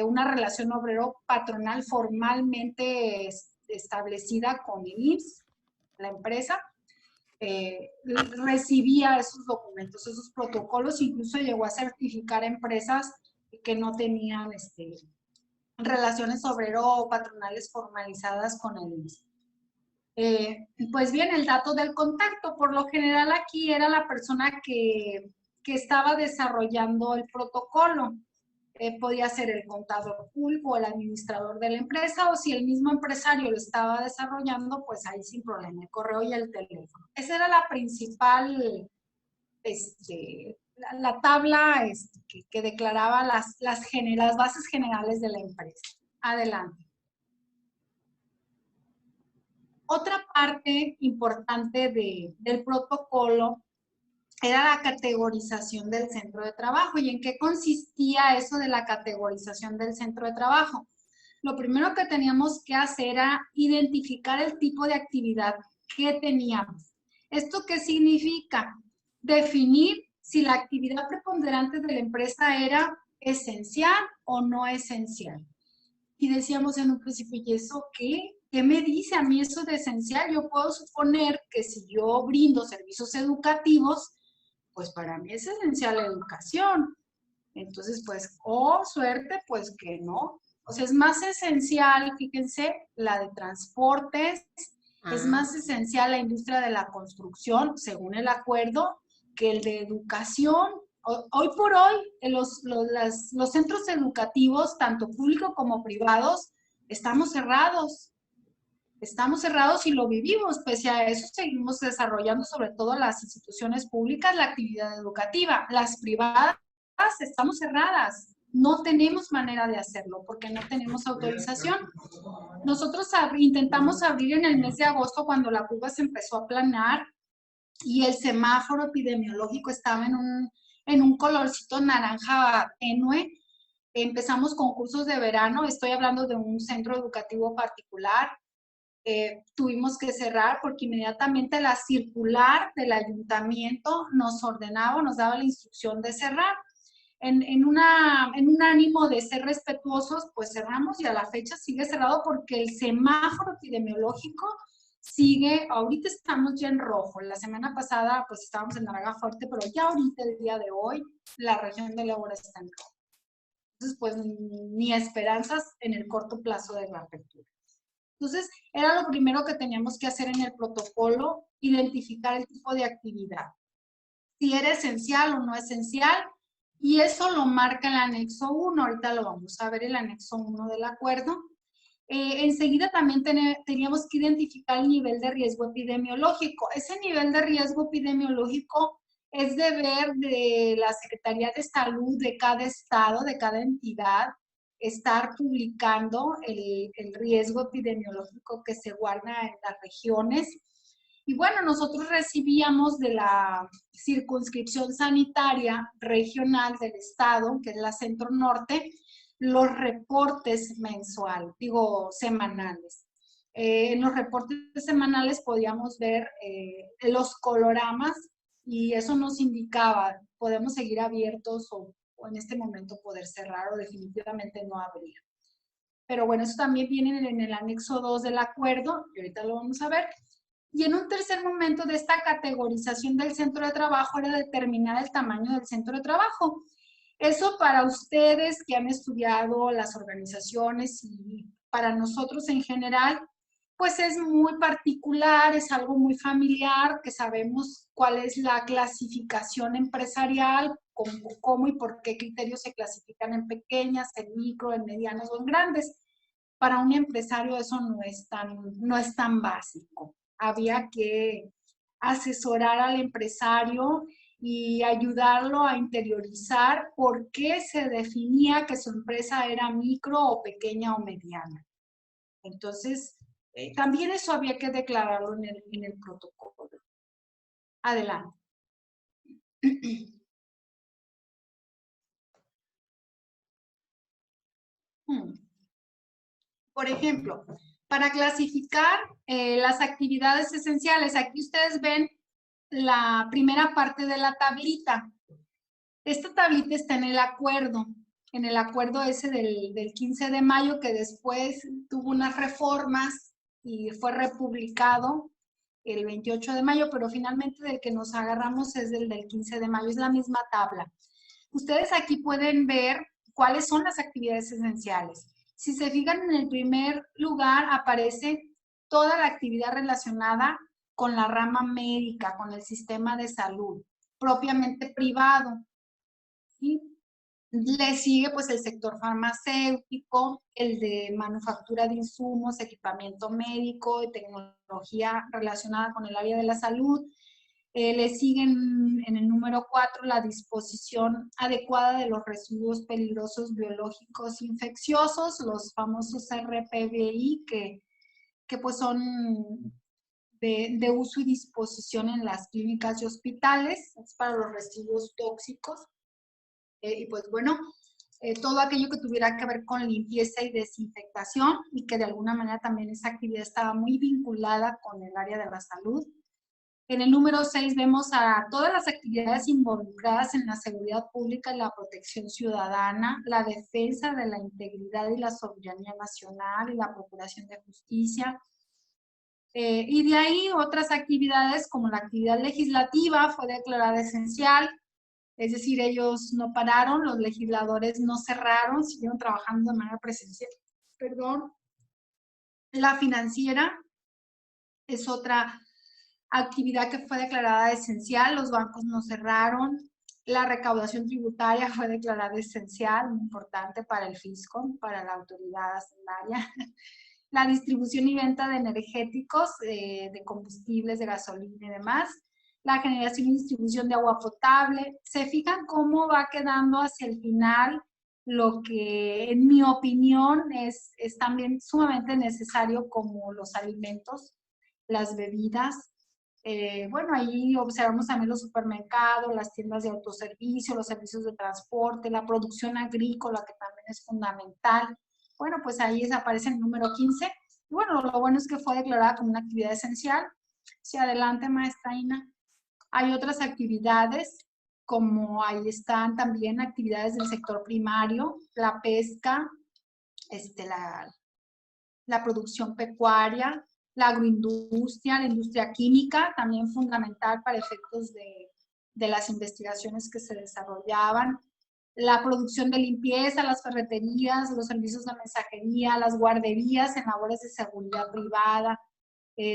una relación obrero-patronal formalmente establecida con el IMSS, la empresa. Recibía esos documentos, esos protocolos, incluso llegó a certificar empresas que no tenían relaciones obrero-patronales formalizadas con el IMSS. Pues bien, el dato del contacto, por lo general aquí era la persona que estaba desarrollando el protocolo. Podía ser el contador público o el administrador de la empresa, o si el mismo empresario lo estaba desarrollando, pues ahí sin problema, el correo y el teléfono. Esa era la principal, la tabla que declaraba las bases generales de la empresa. Adelante. Otra parte importante del protocolo era la categorización del centro de trabajo. ¿Y en qué consistía eso de la categorización del centro de trabajo? Lo primero que teníamos que hacer era identificar el tipo de actividad que teníamos. ¿Esto qué significa? Definir si la actividad preponderante de la empresa era esencial o no esencial. Y decíamos en un principio, ¿y eso qué? ¿Qué me dice a mí eso de esencial? Yo puedo suponer que si yo brindo servicios educativos, pues para mí es esencial la educación. Entonces, pues, suerte, pues que no. O sea, es más esencial, fíjense, la de transportes, es más esencial la industria de la construcción, según el acuerdo, que el de educación. Hoy por hoy, los centros educativos, tanto públicos como privados, estamos cerrados. Estamos cerrados y lo vivimos, pese a eso seguimos desarrollando, sobre todo las instituciones públicas, la actividad educativa. Las privadas estamos cerradas, no tenemos manera de hacerlo porque no tenemos autorización. Nosotros intentamos abrir en el mes de agosto cuando la curva se empezó a aplanar y el semáforo epidemiológico estaba en un colorcito naranja tenue. Empezamos con cursos de verano, estoy hablando de un centro educativo particular. Tuvimos que cerrar porque inmediatamente la circular del ayuntamiento nos ordenaba, nos daba la instrucción de cerrar. en un ánimo de ser respetuosos, pues cerramos y a la fecha sigue cerrado porque el semáforo epidemiológico sigue, ahorita estamos ya en rojo. La semana pasada pues estábamos en naranja fuerte, pero ya ahorita, el día de hoy, la región de León está en rojo. Entonces, pues ni esperanzas en el corto plazo de reapertura. Entonces, era lo primero que teníamos que hacer en el protocolo, identificar el tipo de actividad. Si era esencial o no esencial, y eso lo marca el anexo 1. Ahorita lo vamos a ver, el anexo 1 del acuerdo. Enseguida también teníamos que identificar el nivel de riesgo epidemiológico. Ese nivel de riesgo epidemiológico es deber de la Secretaría de Salud de cada estado, de cada entidad, estar publicando el riesgo epidemiológico que se guarda en las regiones. Y bueno, nosotros recibíamos de la circunscripción sanitaria regional del estado, que es la Centro Norte, los reportes semanales. En los reportes semanales podíamos ver los coloramas y eso nos indicaba, podemos seguir abiertos o en este momento poder cerrar o definitivamente no abrir. Pero bueno, eso también viene en el anexo 2 del acuerdo y ahorita lo vamos a ver. Y en un tercer momento de esta categorización del centro de trabajo era determinar el tamaño del centro de trabajo. Eso para ustedes que han estudiado las organizaciones y para nosotros en general, pues es muy particular, es algo muy familiar, que sabemos cuál es la clasificación empresarial, cómo y por qué criterios se clasifican en pequeñas, en micro, en medianas o en grandes. Para un empresario eso no es tan básico. Había que asesorar al empresario y ayudarlo a interiorizar por qué se definía que su empresa era micro o pequeña o mediana. Entonces, también eso había que declararlo en el protocolo. Adelante. Por ejemplo, para clasificar las actividades esenciales, aquí ustedes ven la primera parte de la tablita. Esta tablita está en el acuerdo ese del 15 de mayo, que después tuvo unas reformas y fue republicado el 28 de mayo, pero finalmente del que nos agarramos es del 15 de mayo, es la misma tabla. Ustedes aquí pueden ver cuáles son las actividades esenciales. Si se fijan, en el primer lugar aparece toda la actividad relacionada con la rama médica, con el sistema de salud, propiamente privado. ¿Sí? Le sigue pues el sector farmacéutico, el de manufactura de insumos, equipamiento médico y tecnología relacionada con el área de la salud. Le siguen en el número 4 la disposición adecuada de los residuos peligrosos biológicos infecciosos, los famosos RPBI, que pues son de uso y disposición en las clínicas y hospitales, es para los residuos tóxicos. Y pues bueno, todo aquello que tuviera que ver con limpieza y desinfectación y que de alguna manera también esa actividad estaba muy vinculada con el área de la salud. En el número 6 vemos a todas las actividades involucradas en la seguridad pública y la protección ciudadana, la defensa de la integridad y la soberanía nacional y la procuración de justicia. Y de ahí otras actividades como la actividad legislativa fue declarada esencial, es decir, ellos no pararon, los legisladores no cerraron, siguieron trabajando de manera presencial. Perdón. La financiera es otra actividad que fue declarada esencial, los bancos no cerraron, la recaudación tributaria fue declarada esencial, muy importante para el fisco, para la autoridad hacendaria, la distribución y venta de energéticos, de combustibles, de gasolina y demás, la generación y distribución de agua potable. Se fijan cómo va quedando hacia el final lo que en mi opinión es también sumamente necesario, como los alimentos, las bebidas. Bueno, ahí observamos también los supermercados, las tiendas de autoservicio, los servicios de transporte, la producción agrícola, que también es fundamental. Bueno, pues ahí aparece el número 15. Y bueno, lo bueno es que fue declarada como una actividad esencial. Sí, adelante, maestra Ina. Hay otras actividades como ahí están también actividades del sector primario, la pesca, la producción pecuaria, la agroindustria, la industria química, también fundamental para efectos de las investigaciones que se desarrollaban, la producción de limpieza, las ferreterías, los servicios de mensajería, las guarderías en labores de seguridad privada,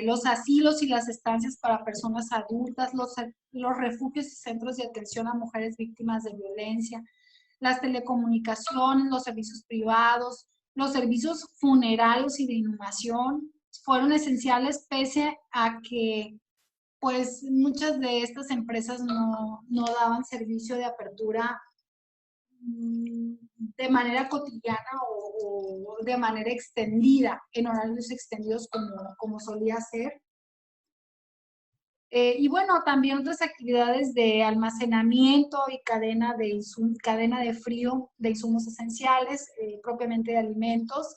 los asilos y las estancias para personas adultas, los refugios y centros de atención a mujeres víctimas de violencia, las telecomunicaciones, los servicios privados, los servicios funerarios y de inhumación fueron esenciales pese a que pues muchas de estas empresas no daban servicio de apertura de manera cotidiana o de manera extendida, en horarios extendidos como solía ser. Y bueno, también otras actividades de almacenamiento y cadena de frío de insumos esenciales, propiamente de alimentos.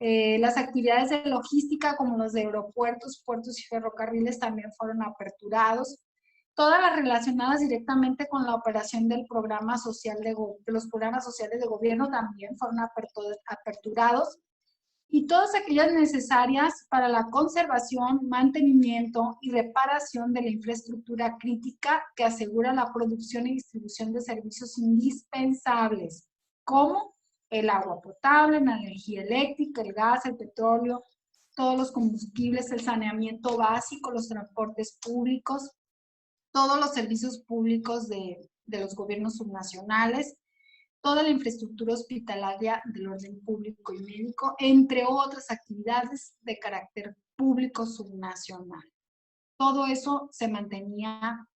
Las actividades de logística como los de aeropuertos, puertos y ferrocarriles también fueron aperturados. Todas las relacionadas directamente con la operación del programa social de los programas sociales de gobierno también fueron aperturados. Y todas aquellas necesarias para la conservación, mantenimiento y reparación de la infraestructura crítica que asegura la producción y distribución de servicios indispensables, como el agua potable, la energía eléctrica, el gas, el petróleo, todos los combustibles, el saneamiento básico, los transportes públicos, todos los servicios públicos de los gobiernos subnacionales, toda la infraestructura hospitalaria del orden público y médico, entre otras actividades de carácter público subnacional. Todo eso se mantenía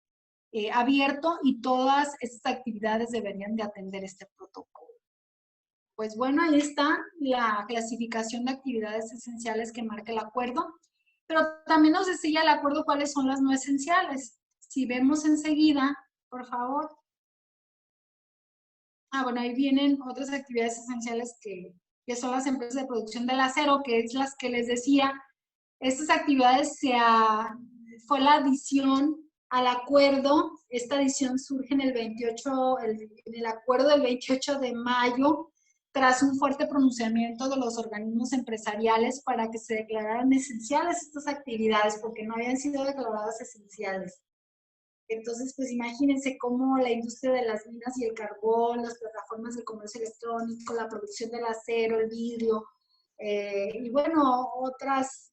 abierto y todas estas actividades deberían de atender este protocolo. Pues bueno, ahí está la clasificación de actividades esenciales que marca el acuerdo, pero también nos decía el acuerdo cuáles son las no esenciales. Si vemos enseguida, por favor. Bueno, ahí vienen otras actividades esenciales que son las empresas de producción del acero, que es las que les decía. Estas actividades fue la adición al acuerdo. Esta adición surge en el acuerdo del 28 de mayo, tras un fuerte pronunciamiento de los organismos empresariales para que se declararan esenciales estas actividades, porque no habían sido declaradas esenciales. Entonces, pues imagínense cómo la industria de las minas y el carbón, las plataformas de comercio electrónico, la producción del acero, el vidrio, y bueno, otras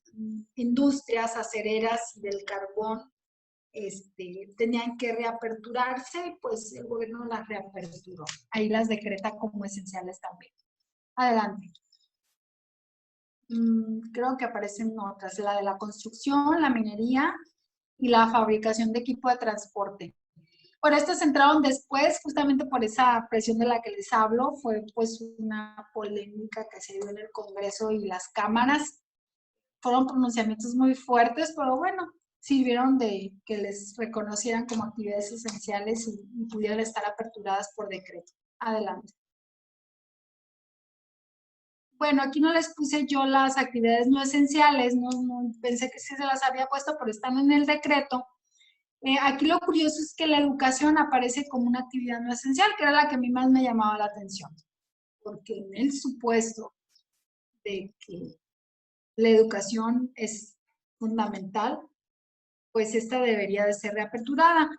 industrias acereras y del carbón tenían que reaperturarse, pues el gobierno las reaperturó. Ahí las decreta como esenciales también. Adelante. Creo que aparecen otras, la de la construcción, la minería y la fabricación de equipo de transporte. Bueno, estas entraron después, justamente por esa presión de la que les hablo, fue pues una polémica que se dio en el Congreso y las cámaras. Fueron pronunciamientos muy fuertes, pero bueno, sirvieron de que les reconocieran como actividades esenciales y pudieran estar aperturadas por decreto. Adelante. Bueno, aquí no les puse yo las actividades no esenciales, no pensé que sí se las había puesto, pero están en el decreto. Aquí lo curioso es que la educación aparece como una actividad no esencial, que era la que a mí más me llamaba la atención, porque en el supuesto de que la educación es fundamental, pues esta debería de ser reaperturada.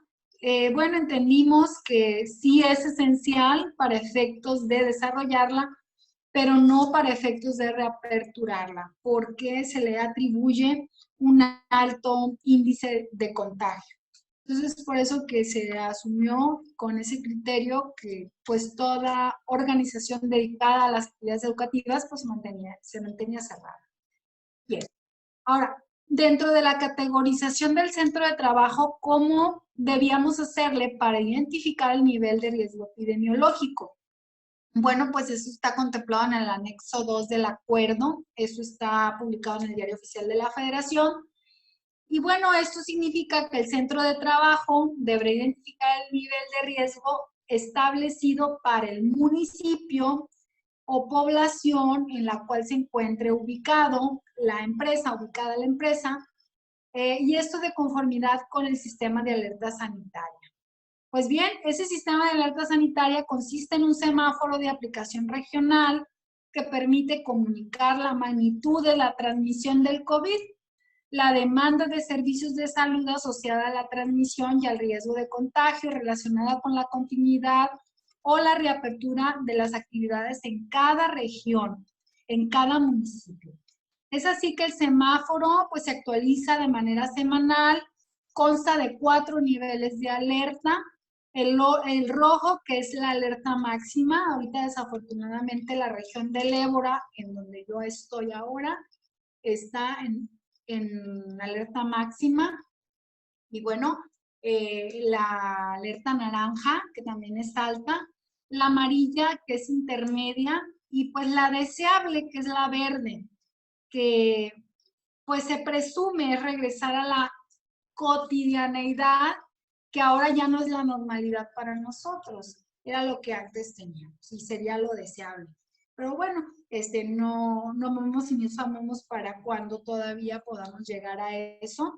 Bueno, entendimos que sí es esencial para efectos de desarrollarla, pero no para efectos de reaperturarla, porque se le atribuye un alto índice de contagio. Entonces, por eso que se asumió con ese criterio que pues toda organización dedicada a las actividades educativas pues se mantenía cerrada. Bien. Ahora, dentro de la categorización del centro de trabajo, ¿cómo debíamos hacerle para identificar el nivel de riesgo epidemiológico? Bueno, pues eso está contemplado en el anexo 2 del acuerdo, eso está publicado en el Diario Oficial de la Federación. Y bueno, esto significa que el centro de trabajo deberá identificar el nivel de riesgo establecido para el municipio o población en la cual se encuentre ubicada la empresa, y esto de conformidad con el sistema de alerta sanitaria. Pues bien, ese sistema de alerta sanitaria consiste en un semáforo de aplicación regional que permite comunicar la magnitud de la transmisión del COVID, la demanda de servicios de salud asociada a la transmisión y al riesgo de contagio relacionada con la continuidad o la reapertura de las actividades en cada región, en cada municipio. Es así que el semáforo pues, se actualiza de manera semanal, consta de 4 niveles de alerta. El rojo, que es la alerta máxima, ahorita desafortunadamente la región del Ébora, en donde yo estoy ahora, está en alerta máxima. Y bueno, la alerta naranja, que también es alta, la amarilla, que es intermedia, y pues la deseable, que es la verde, que pues se presume regresar a la cotidianeidad, que ahora ya no es la normalidad para nosotros, era lo que antes teníamos y sería lo deseable. Pero bueno, no vemos y no sabemos para cuándo todavía podamos llegar a eso.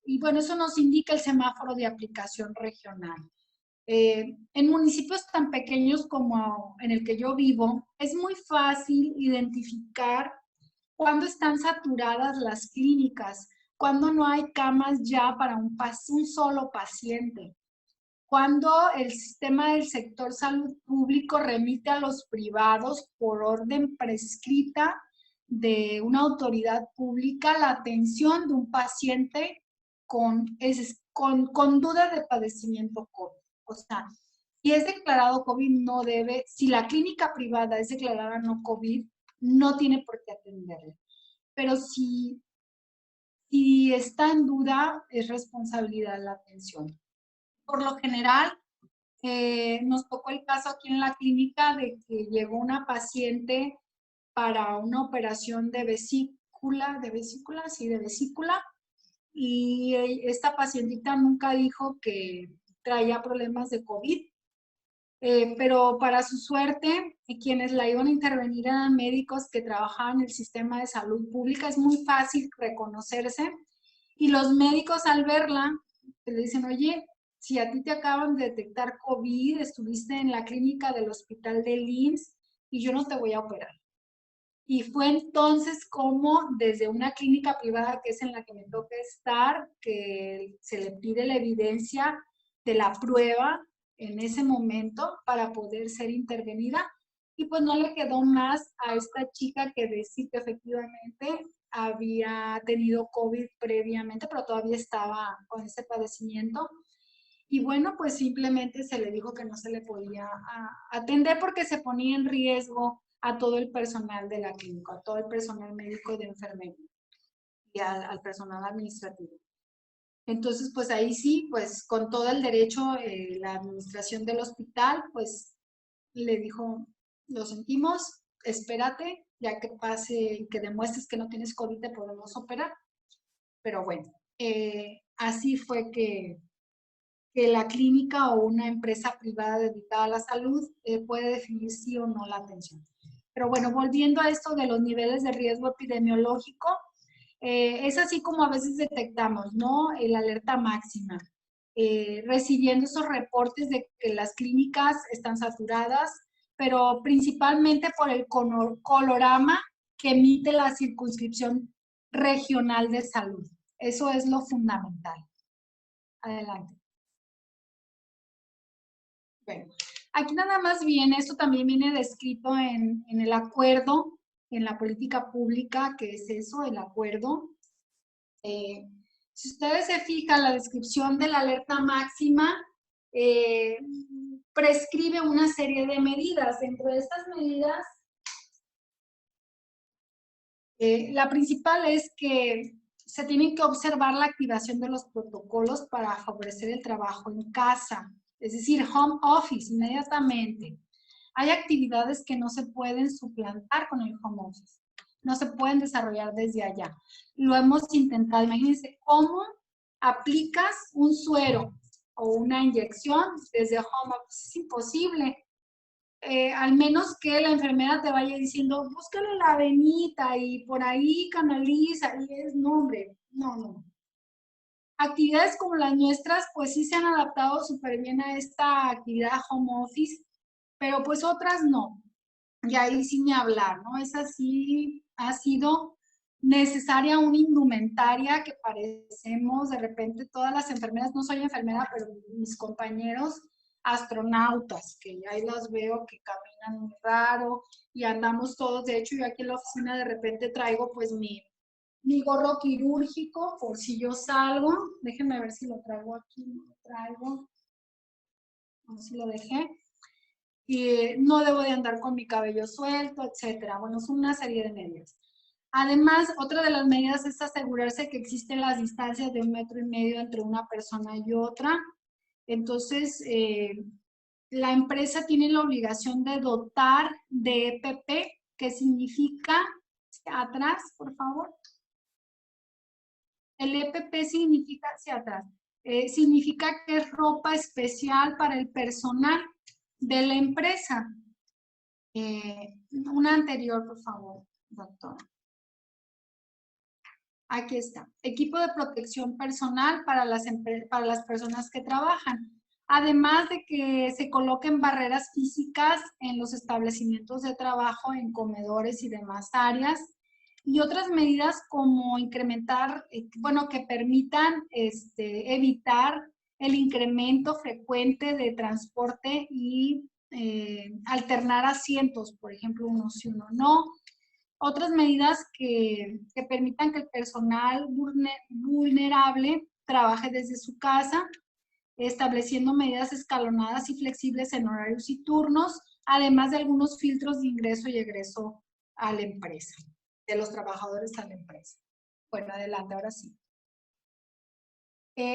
Y bueno, eso nos indica el semáforo de aplicación regional. En municipios tan pequeños como en el que yo vivo, es muy fácil identificar cuándo están saturadas las clínicas, cuándo no hay camas ya para un solo paciente, cuando el sistema del sector salud público remite a los privados por orden prescrita de una autoridad pública la atención de un paciente con duda de padecimiento COVID. O sea, si es declarado COVID, no debe, si la clínica privada es declarada no COVID, no tiene por qué atenderle. Pero si está en duda, es responsabilidad la atención. Por lo general, nos tocó el caso aquí en la clínica de que llegó una paciente para una operación de vesícula, y esta pacientita nunca dijo que traía problemas de COVID. Pero para su suerte, quienes la iban a intervenir eran médicos que trabajaban en el sistema de salud pública. Es muy fácil reconocerse. Y los médicos al verla, le dicen, oye, si a ti te acaban de detectar COVID, estuviste en la clínica del hospital del IMSS y yo no te voy a operar. Y fue entonces como desde una clínica privada, que es en la que me toca estar, que se le pide la evidencia de la prueba en ese momento para poder ser intervenida. Y pues no le quedó más a esta chica que decir que efectivamente había tenido COVID previamente, pero todavía estaba con ese padecimiento. Y bueno, pues simplemente se le dijo que no se le podía atender porque se ponía en riesgo a todo el personal de la clínica, a todo el personal médico y de enfermería y al personal administrativo. Entonces, pues ahí sí, pues con todo el derecho, la administración del hospital, pues le dijo, lo sentimos, espérate, ya que pase y que demuestres que no tienes COVID, te podemos operar. Pero bueno, así fue que la clínica o una empresa privada dedicada a la salud puede definir sí o no la atención. Pero bueno, volviendo a esto de los niveles de riesgo epidemiológico, es así como a veces detectamos, ¿no? El alerta máxima, recibiendo esos reportes de que las clínicas están saturadas, pero principalmente por el colorama que emite la circunscripción regional de salud. Eso es lo fundamental. Adelante. Bueno, aquí nada más viene, esto también viene descrito en el acuerdo, en la política pública, que es eso, el acuerdo. Si ustedes se fijan, la descripción de la alerta máxima prescribe una serie de medidas. Dentro de estas medidas, la principal es que se tiene que observar la activación de los protocolos para favorecer el trabajo en casa. Es decir, home office inmediatamente. Hay actividades que no se pueden suplantar con el home office. No se pueden desarrollar desde allá. Lo hemos intentado. Imagínense cómo aplicas un suero o una inyección desde home office. Es imposible. Al menos que la enfermera te vaya diciendo, búscale la venita y por ahí canaliza. Y es, no, hombre, no. Actividades como las nuestras, pues sí se han adaptado súper bien a esta actividad home office, pero pues otras no. Y ahí sí ni hablar, ¿no? Esa sí ha sido necesaria una indumentaria que parecemos de repente todas las enfermeras, no soy enfermera, pero mis compañeros astronautas, que ahí las veo que caminan muy raro y andamos todos. De hecho, yo aquí en la oficina de repente traigo pues mi gorro quirúrgico por si yo salgo. Déjenme ver si lo traigo aquí, no lo traigo. No sé si lo dejé. Y no debo de andar con mi cabello suelto, etcétera. Bueno, son una serie de medidas. Además, otra de las medidas es asegurarse que existen las distancias de 1,5 metros entre una persona y otra. Entonces, la empresa tiene la obligación de dotar de EPP, que significa, atrás, por favor. El EPP significa, hacia atrás, significa que es ropa especial para el personal de la empresa. Una anterior, por favor, doctora. Aquí está. Equipo de protección personal para las personas que trabajan. Además de que se coloquen barreras físicas en los establecimientos de trabajo, en comedores y demás áreas. Y otras medidas como incrementar, bueno, que permitan evitar el incremento frecuente de transporte y alternar asientos, por ejemplo, uno sí, uno no. Otras medidas que permitan que el personal vulnerable trabaje desde su casa, estableciendo medidas escalonadas y flexibles en horarios y turnos, además de algunos filtros de ingreso y egreso a la empresa, de los trabajadores a la empresa. Bueno, adelante, ahora sí.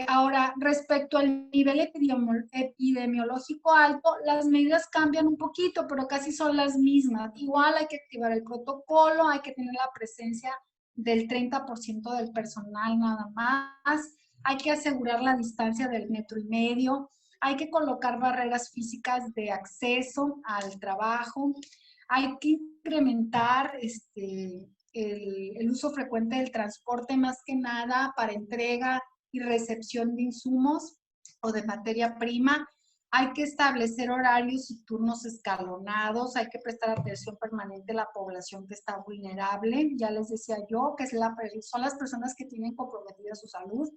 Ahora, respecto al nivel epidemiológico alto, las medidas cambian un poquito, pero casi son las mismas. Igual hay que activar el protocolo, hay que tener la presencia del 30% del personal nada más, hay que asegurar la distancia del 1,5 metros, hay que colocar barreras físicas de acceso al trabajo, hay que incrementar el uso frecuente del transporte, más que nada para entrega y recepción de insumos o de materia prima. Hay que establecer horarios y turnos escalonados, hay que prestar atención permanente a la población que está vulnerable, ya les decía yo, que son las personas que tienen comprometida su salud.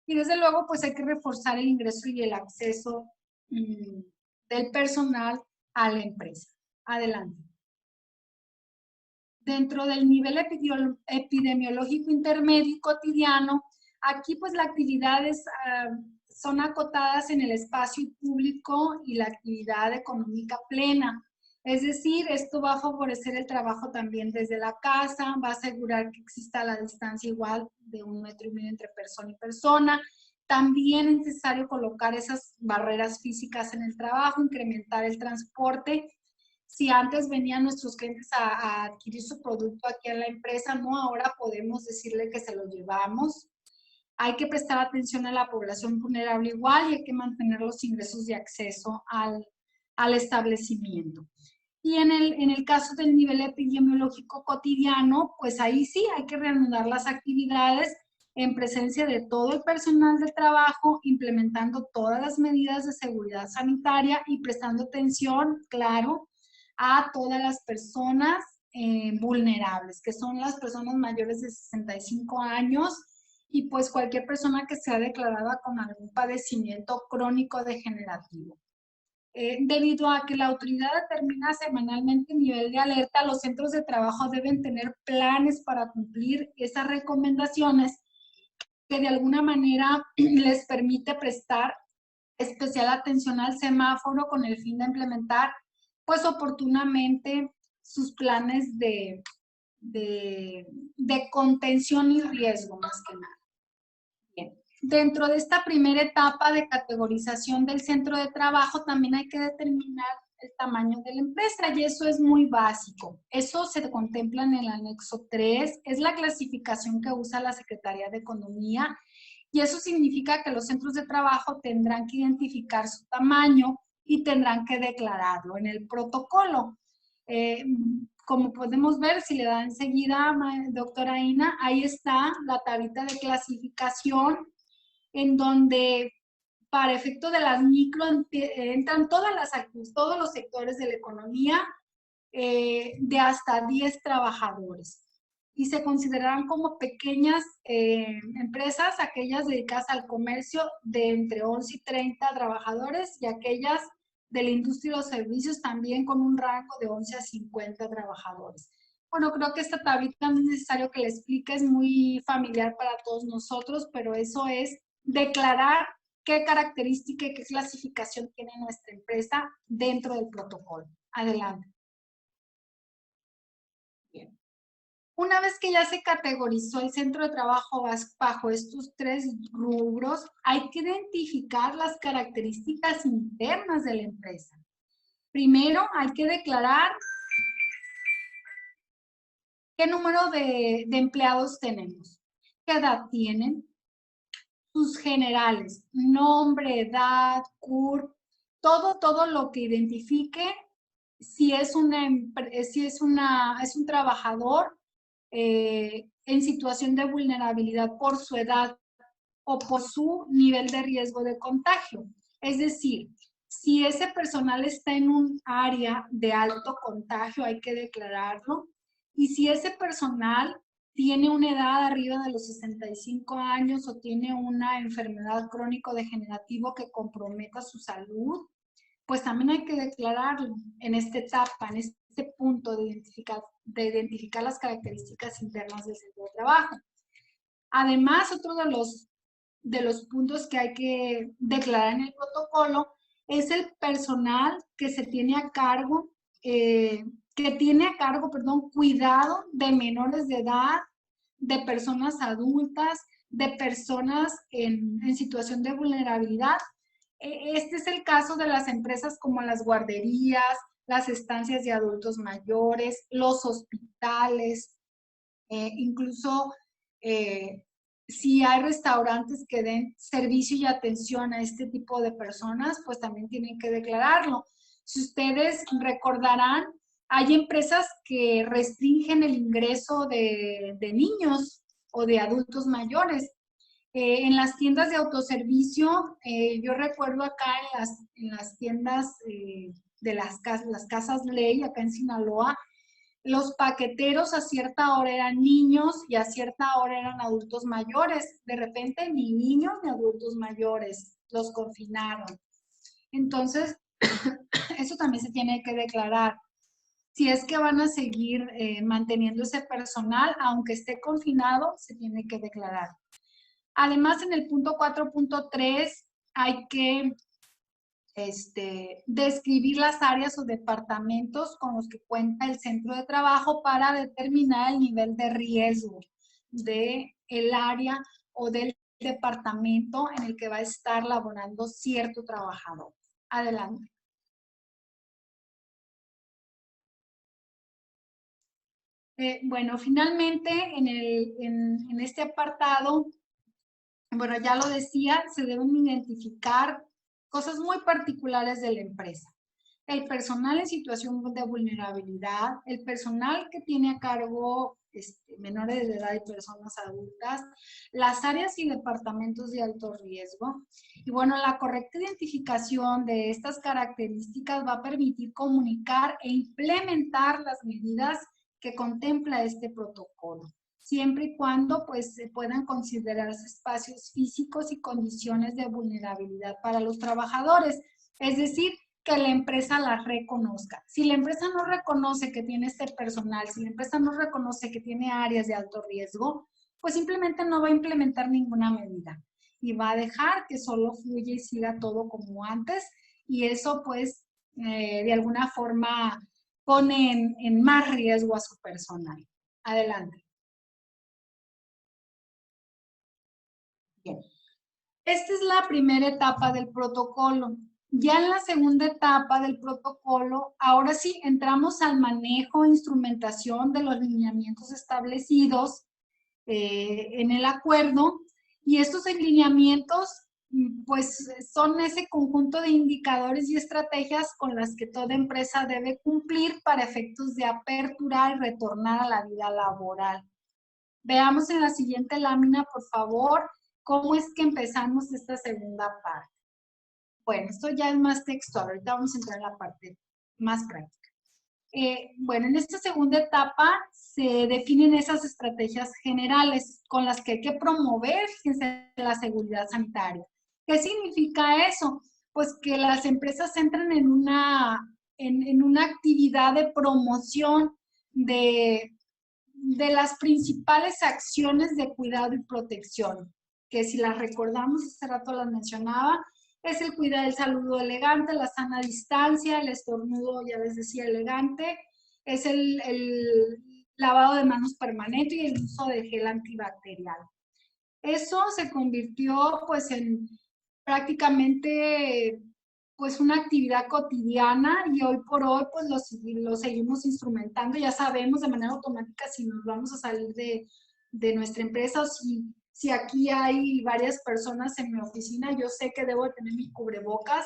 Y desde luego, pues hay que reforzar el ingreso y el acceso del personal a la empresa. Adelante. Dentro del nivel epidemiológico intermedio y cotidiano, aquí pues las actividades son acotadas en el espacio público y la actividad económica plena. Es decir, esto va a favorecer el trabajo también desde la casa, va a asegurar que exista la distancia igual de 1,5 metros entre persona y persona. También es necesario colocar esas barreras físicas en el trabajo, incrementar el transporte. Si antes venían nuestros clientes a adquirir su producto aquí en la empresa, no, ahora podemos decirle que se lo llevamos. Hay que prestar atención a la población vulnerable igual y hay que mantener los ingresos de acceso al establecimiento. Y en el caso del nivel epidemiológico cotidiano, pues ahí sí hay que reanudar las actividades en presencia de todo el personal de trabajo, implementando todas las medidas de seguridad sanitaria y prestando atención, claro, a todas las personas vulnerables, que son las personas mayores de 65 años y pues cualquier persona que sea declarada con algún padecimiento crónico degenerativo. Debido a que la autoridad determina semanalmente el nivel de alerta, los centros de trabajo deben tener planes para cumplir esas recomendaciones que de alguna manera les permite prestar especial atención al semáforo con el fin de implementar pues oportunamente sus planes de contención y riesgo más que nada. Bien. Dentro de esta primera etapa de categorización del centro de trabajo también hay que determinar el tamaño de la empresa y eso es muy básico. Eso se contempla en el anexo 3, es la clasificación que usa la Secretaría de Economía y eso significa que los centros de trabajo tendrán que identificar su tamaño y tendrán que declararlo en el protocolo. Como podemos ver, si le dan enseguida, doctora Ina, ahí está la tablita de clasificación en donde para efecto de las micro entran todos los sectores de la economía de hasta 10 trabajadores. Y se considerarán como pequeñas empresas aquellas dedicadas al comercio de entre 11 y 30 trabajadores y aquellas de la industria y los servicios también con un rango de 11 a 50 trabajadores. Bueno, creo que esta tablita no es necesario que la explique, es muy familiar para todos nosotros, pero eso es declarar qué característica y qué clasificación tiene nuestra empresa dentro del protocolo. Adelante. Bien. Una vez que ya se categorizó el centro de trabajo bajo estos 3 rubros, hay que identificar las características internas de la empresa. Primero, hay que declarar qué número de empleados tenemos, qué edad tienen, sus generales, nombre, edad, CURP, todo lo que identifique si es un trabajador en situación de vulnerabilidad por su edad o por su nivel de riesgo de contagio. Es decir, si ese personal está en un área de alto contagio, hay que declararlo. Y si ese personal tiene una edad arriba de los 65 años o tiene una enfermedad crónico-degenerativa que comprometa su salud, pues también hay que declararlo en esta etapa, en este punto de identificar las características internas del centro de trabajo. Además, otro de los puntos que hay que declarar en el protocolo es el personal que se tiene a cargo, cuidado de menores de edad, de personas adultas, de personas en situación de vulnerabilidad. Este es el caso de las empresas como las guarderías, las estancias de adultos mayores, los hospitales, incluso si hay restaurantes que den servicio y atención a este tipo de personas, pues también tienen que declararlo. Si ustedes recordarán, hay empresas que restringen el ingreso de niños o de adultos mayores. En las tiendas de autoservicio, yo recuerdo acá en las tiendas de las casas Ley, acá en Sinaloa, los paqueteros a cierta hora eran niños y a cierta hora eran adultos mayores. De repente ni niños ni adultos mayores los confinaron. Entonces, eso también se tiene que declarar. Si es que van a seguir manteniendo ese personal, aunque esté confinado, se tiene que declarar. Además, en el punto 4.3 hay que describir las áreas o departamentos con los que cuenta el centro de trabajo para determinar el nivel de riesgo del área o del departamento en el que va a estar laborando cierto trabajador. Adelante. Bueno, finalmente en este apartado, bueno, ya lo decía, se deben identificar cosas muy particulares de la empresa. El personal en situación de vulnerabilidad, el personal que tiene a cargo menores de edad y personas adultas, las áreas y departamentos de alto riesgo. Y bueno, la correcta identificación de estas características va a permitir comunicar e implementar las medidas que contempla este protocolo, siempre y cuando pues se puedan considerarse espacios físicos y condiciones de vulnerabilidad para los trabajadores, es decir, que la empresa las reconozca. Si la empresa no reconoce que tiene este personal, si la empresa no reconoce que tiene áreas de alto riesgo, pues simplemente no va a implementar ninguna medida y va a dejar que solo fluya y siga todo como antes, y eso pues de alguna forma pone en más riesgo a su personal. Adelante. Bien. Esta es la primera etapa del protocolo. Ya en la segunda etapa del protocolo, ahora sí entramos al manejo e instrumentación de los lineamientos establecidos en el acuerdo, y estos lineamientos pues son ese conjunto de indicadores y estrategias con las que toda empresa debe cumplir para efectos de aperturar y retornar a la vida laboral. Veamos en la siguiente lámina, por favor, ¿cómo es que empezamos esta segunda parte? Bueno, esto ya es más textual, ahorita vamos a entrar en la parte más práctica. Bueno, en esta segunda etapa se definen esas estrategias generales con las que hay que promover la seguridad sanitaria. ¿Qué significa eso? Pues que las empresas entran en una actividad de promoción de las principales acciones de cuidado y protección, que si las recordamos, hace rato las mencionaba, es el cuidar el saludo elegante, la sana distancia, el estornudo, ya les decía, elegante, es el lavado de manos permanente y el uso de gel antibacterial. Eso se convirtió pues en prácticamente pues una actividad cotidiana y hoy por hoy pues lo seguimos instrumentando. Ya sabemos de manera automática si nos vamos a salir de nuestra empresa o si aquí hay varias personas en mi oficina, yo sé que debo de tener mi cubrebocas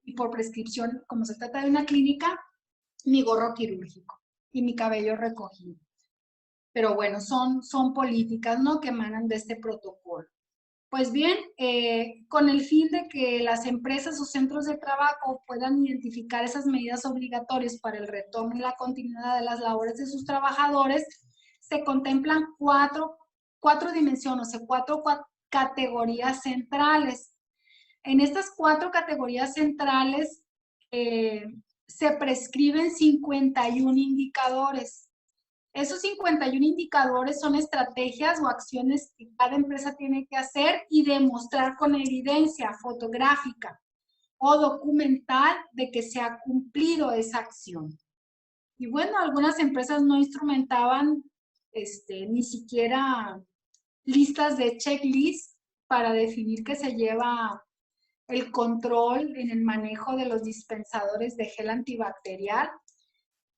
y por prescripción, como se trata de una clínica, mi gorro quirúrgico y mi cabello recogido. Pero bueno, son políticas, ¿no?, que emanan de este protocolo. Pues bien, con el fin de que las empresas o centros de trabajo puedan identificar esas medidas obligatorias para el retorno y la continuidad de las labores de sus trabajadores, se contemplan cuatro dimensiones, o sea, cuatro categorías centrales. En estas 4 categorías centrales se prescriben 51 indicadores. Esos 51 indicadores son estrategias o acciones que cada empresa tiene que hacer y demostrar con evidencia fotográfica o documental de que se ha cumplido esa acción. Y bueno, algunas empresas no instrumentaban ni siquiera listas de checklist para definir que se lleva el control en el manejo de los dispensadores de gel antibacterial.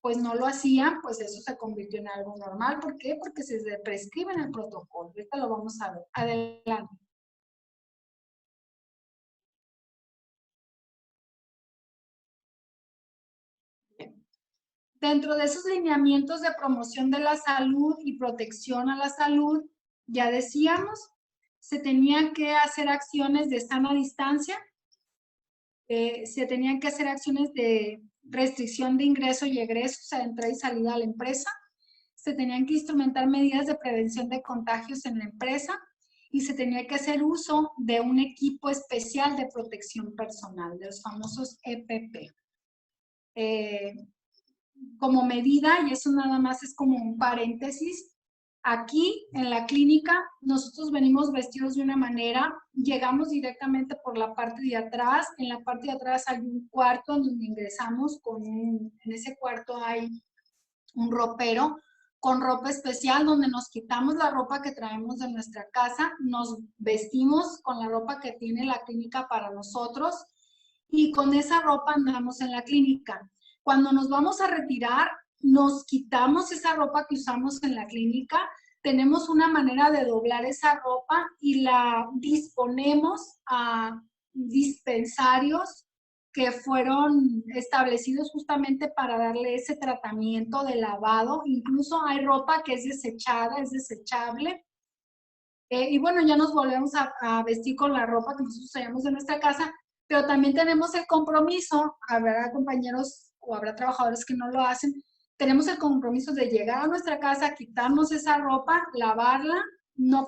Pues no lo hacían, pues eso se convirtió en algo normal. ¿Por qué? Porque se prescribe en el protocolo. Ahorita lo vamos a ver. Adelante. Dentro de esos lineamientos de promoción de la salud y protección a la salud, ya decíamos, se tenían que hacer acciones de sana distancia, se tenían que hacer acciones de restricción de ingreso y egreso, o sea, entrada y salida a la empresa, se tenían que instrumentar medidas de prevención de contagios en la empresa y se tenía que hacer uso de un equipo especial de protección personal, de los famosos EPP. Como medida, y eso nada más es como un paréntesis, aquí en la clínica nosotros venimos vestidos de una manera, llegamos directamente por la parte de atrás, en la parte de atrás hay un cuarto donde ingresamos, en ese cuarto hay un ropero con ropa especial donde nos quitamos la ropa que traemos de nuestra casa, nos vestimos con la ropa que tiene la clínica para nosotros y con esa ropa andamos en la clínica. Cuando nos vamos a retirar, nos quitamos esa ropa que usamos en la clínica, tenemos una manera de doblar esa ropa y la disponemos a dispensarios que fueron establecidos justamente para darle ese tratamiento de lavado. Incluso hay ropa que es desechada, es desechable. Y bueno, ya nos volvemos a vestir con la ropa que nosotros traemos de nuestra casa, pero también tenemos el compromiso, habrá compañeros o habrá trabajadores que no lo hacen, tenemos el compromiso de llegar a nuestra casa, quitarnos esa ropa, lavarla, no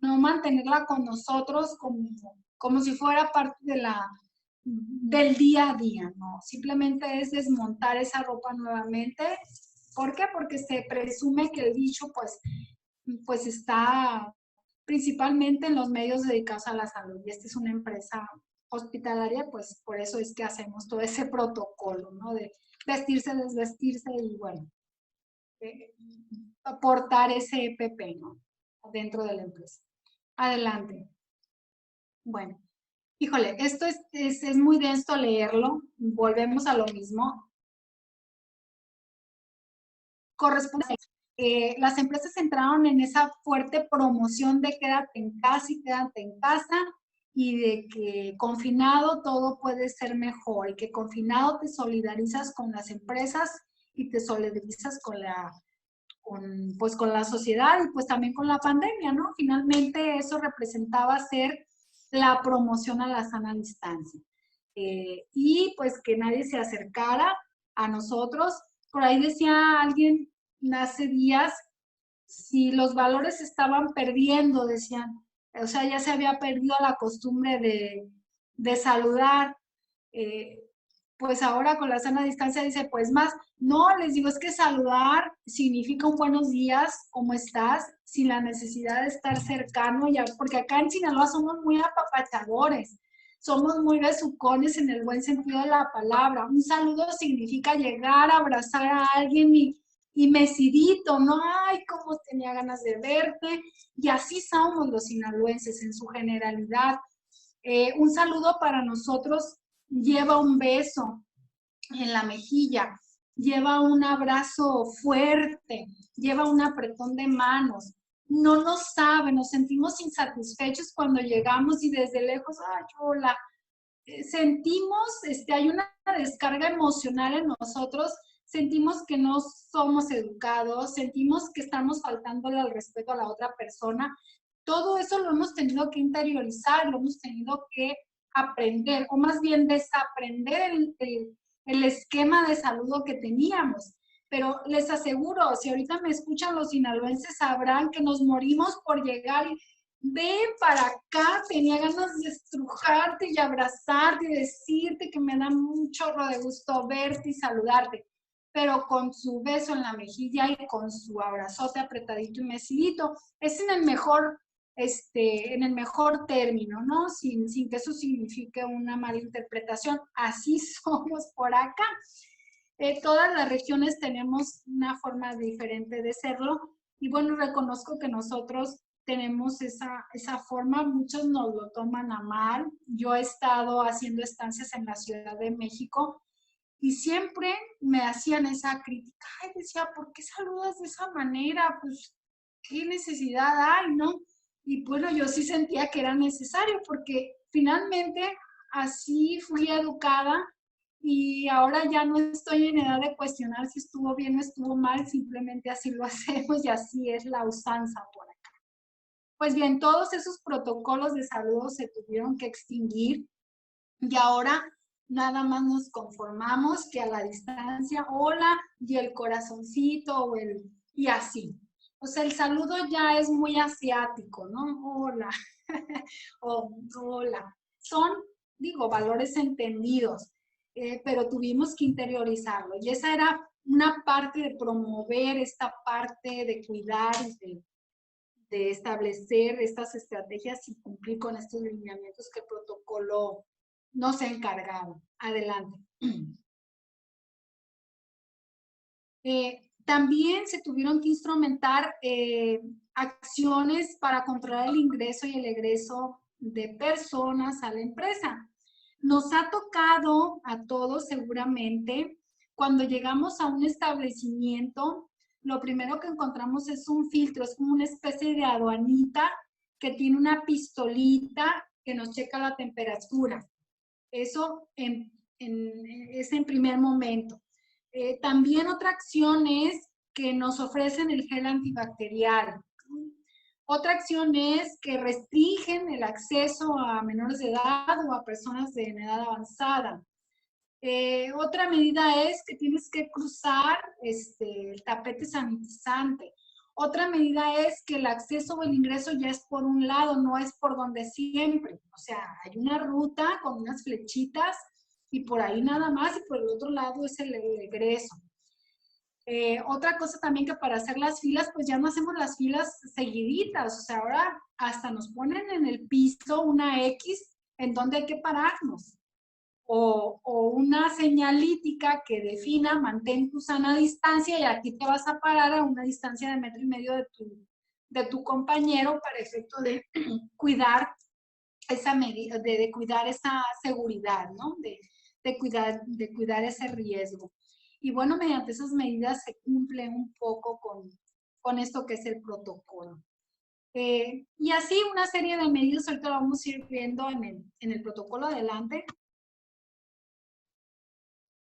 mantenerla con nosotros como si fuera parte del día a día, ¿no? Simplemente es desmontar esa ropa nuevamente. ¿Por qué? Porque se presume que el bicho pues está principalmente en los medios dedicados a la salud. Y esta es una empresa hospitalaria, pues por eso es que hacemos todo ese protocolo, ¿no? De vestirse, desvestirse y bueno, aportar ese EPP, ¿no?, dentro de la empresa. Adelante. Bueno, híjole, esto es muy denso leerlo, volvemos a lo mismo. Corresponde las empresas entraron en esa fuerte promoción de quédate en casa y quédate en casa y de que confinado todo puede ser mejor y que confinado te solidarizas con las empresas y te solidarizas pues, con la sociedad y pues también con la pandemia, ¿no? Finalmente eso representaba ser la promoción a la sana distancia. Y pues que nadie se acercara a nosotros. Por ahí decía alguien hace días, si los valores se estaban perdiendo, decían, o sea, ya se había perdido la costumbre de saludar, pues ahora con la sana distancia dice, pues más, no, les digo, es que saludar significa un buenos días, ¿cómo estás? Sin la necesidad de estar cercano, ya, porque acá en Sinaloa somos muy apapachadores, somos muy besucones en el buen sentido de la palabra. Un saludo significa llegar a abrazar a alguien y mecidito, ¿no? Ay, cómo tenía ganas de verte. Y así somos los sinaloenses en su generalidad. Un saludo para nosotros lleva un beso en la mejilla, lleva un abrazo fuerte, lleva un apretón de manos. No nos sabe, nos sentimos insatisfechos cuando llegamos y desde lejos, ay, hola. Sentimos, hay una descarga emocional en nosotros, sentimos que no somos educados, sentimos que estamos faltándole al respeto a la otra persona. Todo eso lo hemos tenido que interiorizar, lo hemos tenido que aprender, o más bien desaprender el esquema de saludo que teníamos. Pero les aseguro, si ahorita me escuchan los sinaloenses, sabrán que nos morimos por llegar y ven para acá, tenía ganas de estrujarte y abrazarte y decirte que me da un chorro de gusto verte y saludarte, pero con su beso en la mejilla y con su abrazote apretadito y mecidito, es en el mejor término, ¿no? Sin que eso signifique una mala interpretación. Así somos por acá. Todas las regiones tenemos una forma diferente de serlo y bueno, reconozco que nosotros tenemos esa forma, muchos nos lo toman a mal. Yo he estado haciendo estancias en la Ciudad de México y siempre me hacían esa crítica. Ay, decía, ¿por qué saludas de esa manera? Pues, ¿qué necesidad hay, no? Y bueno, yo sí sentía que era necesario porque finalmente así fui educada y ahora ya no estoy en edad de cuestionar si estuvo bien o estuvo mal, simplemente así lo hacemos y así es la usanza por acá. Pues bien, todos esos protocolos de saludo se tuvieron que extinguir y ahora nada más nos conformamos que a la distancia, hola, y el corazoncito, y así. O sea, el saludo ya es muy asiático, ¿no? Hola, o hola. Son, digo, valores entendidos, pero tuvimos que interiorizarlo. Y esa era una parte de promover esta parte de cuidar, de establecer estas estrategias y cumplir con estos lineamientos que el protocolo nos ha encargado. Adelante. También se tuvieron que instrumentar acciones para controlar el ingreso y el egreso de personas a la empresa. Nos ha tocado a todos seguramente, cuando llegamos a un establecimiento, lo primero que encontramos es un filtro, es como una especie de aduanita que tiene una pistolita que nos checa la temperatura. Eso es en primer momento. También otra acción es que nos ofrecen el gel antibacterial. Otra acción es que restringen el acceso a menores de edad o a personas de edad avanzada. Otra medida es que tienes que cruzar el tapete sanitizante. Otra medida es que el acceso o el ingreso ya es por un lado, no es por donde siempre. O sea, hay una ruta con unas flechitas y por ahí nada más y por el otro lado es el egreso. Otra cosa también que para hacer las filas, pues ya no hacemos las filas seguiditas. O sea, ahora hasta nos ponen en el piso una X en donde hay que pararnos. O una señalítica que defina mantén tu sana distancia y aquí te vas a parar a una distancia de 1,5 metros de tu compañero para efecto de cuidar esa medida, de cuidar esa seguridad, ¿no? De cuidar ese riesgo. Y bueno, mediante esas medidas se cumple un poco con esto que es el protocolo. Y así una serie de medidas, ahorita lo vamos a ir viendo en el protocolo adelante.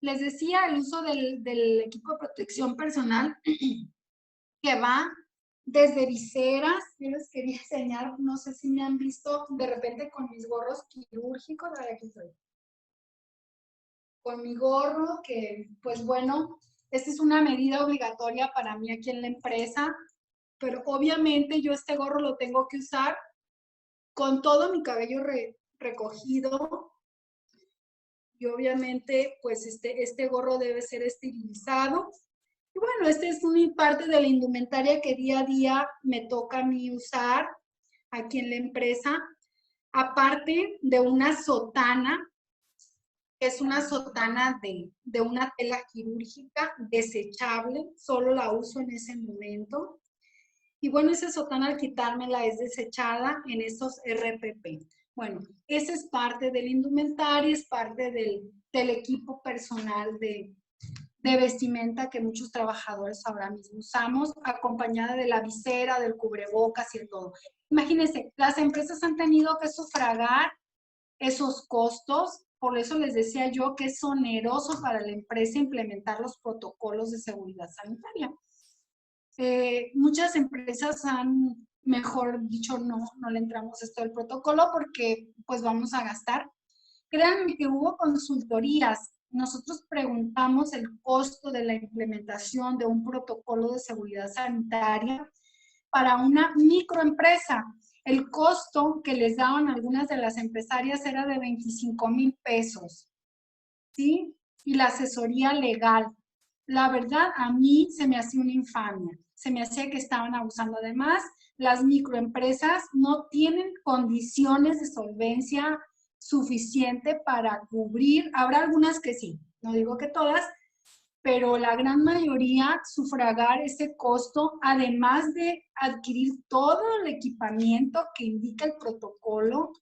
Les decía, el uso del equipo de protección personal que va desde viseras. Yo les quería enseñar, no sé si me han visto de repente con mis gorros quirúrgicos. A ver, aquí estoy. Con mi gorro, que pues bueno, esta es una medida obligatoria para mí aquí en la empresa, pero obviamente yo este gorro lo tengo que usar con todo mi cabello recogido, y obviamente pues este gorro debe ser esterilizado. Y bueno, esta es una parte de la indumentaria que día a día me toca a mí usar aquí en la empresa, aparte de una sotana. Es una sotana de una tela quirúrgica desechable, solo la uso en ese momento. Y bueno, esa sotana al quitármela es desechada en estos RPP. Bueno, esa es parte del indumentario, es parte del equipo personal de vestimenta que muchos trabajadores ahora mismo usamos, acompañada de la visera, del cubrebocas y de todo. Imagínense, las empresas han tenido que sufragar esos costos. Por eso les decía yo que es oneroso para la empresa implementar los protocolos de seguridad sanitaria. Muchas empresas han, mejor dicho, no le entramos esto del protocolo porque pues vamos a gastar. Créanme que hubo consultorías. Nosotros preguntamos el costo de la implementación de un protocolo de seguridad sanitaria para una microempresa. El costo que les daban algunas de las empresarias era de 25,000 pesos, ¿sí? Y la asesoría legal. La verdad, a mí se me hacía una infamia. Se me hacía que estaban abusando. Además, las microempresas no tienen condiciones de solvencia suficiente para cubrir. Habrá algunas que sí, no digo que todas, pero la gran mayoría sufragar ese costo, además de adquirir todo el equipamiento que indica el protocolo.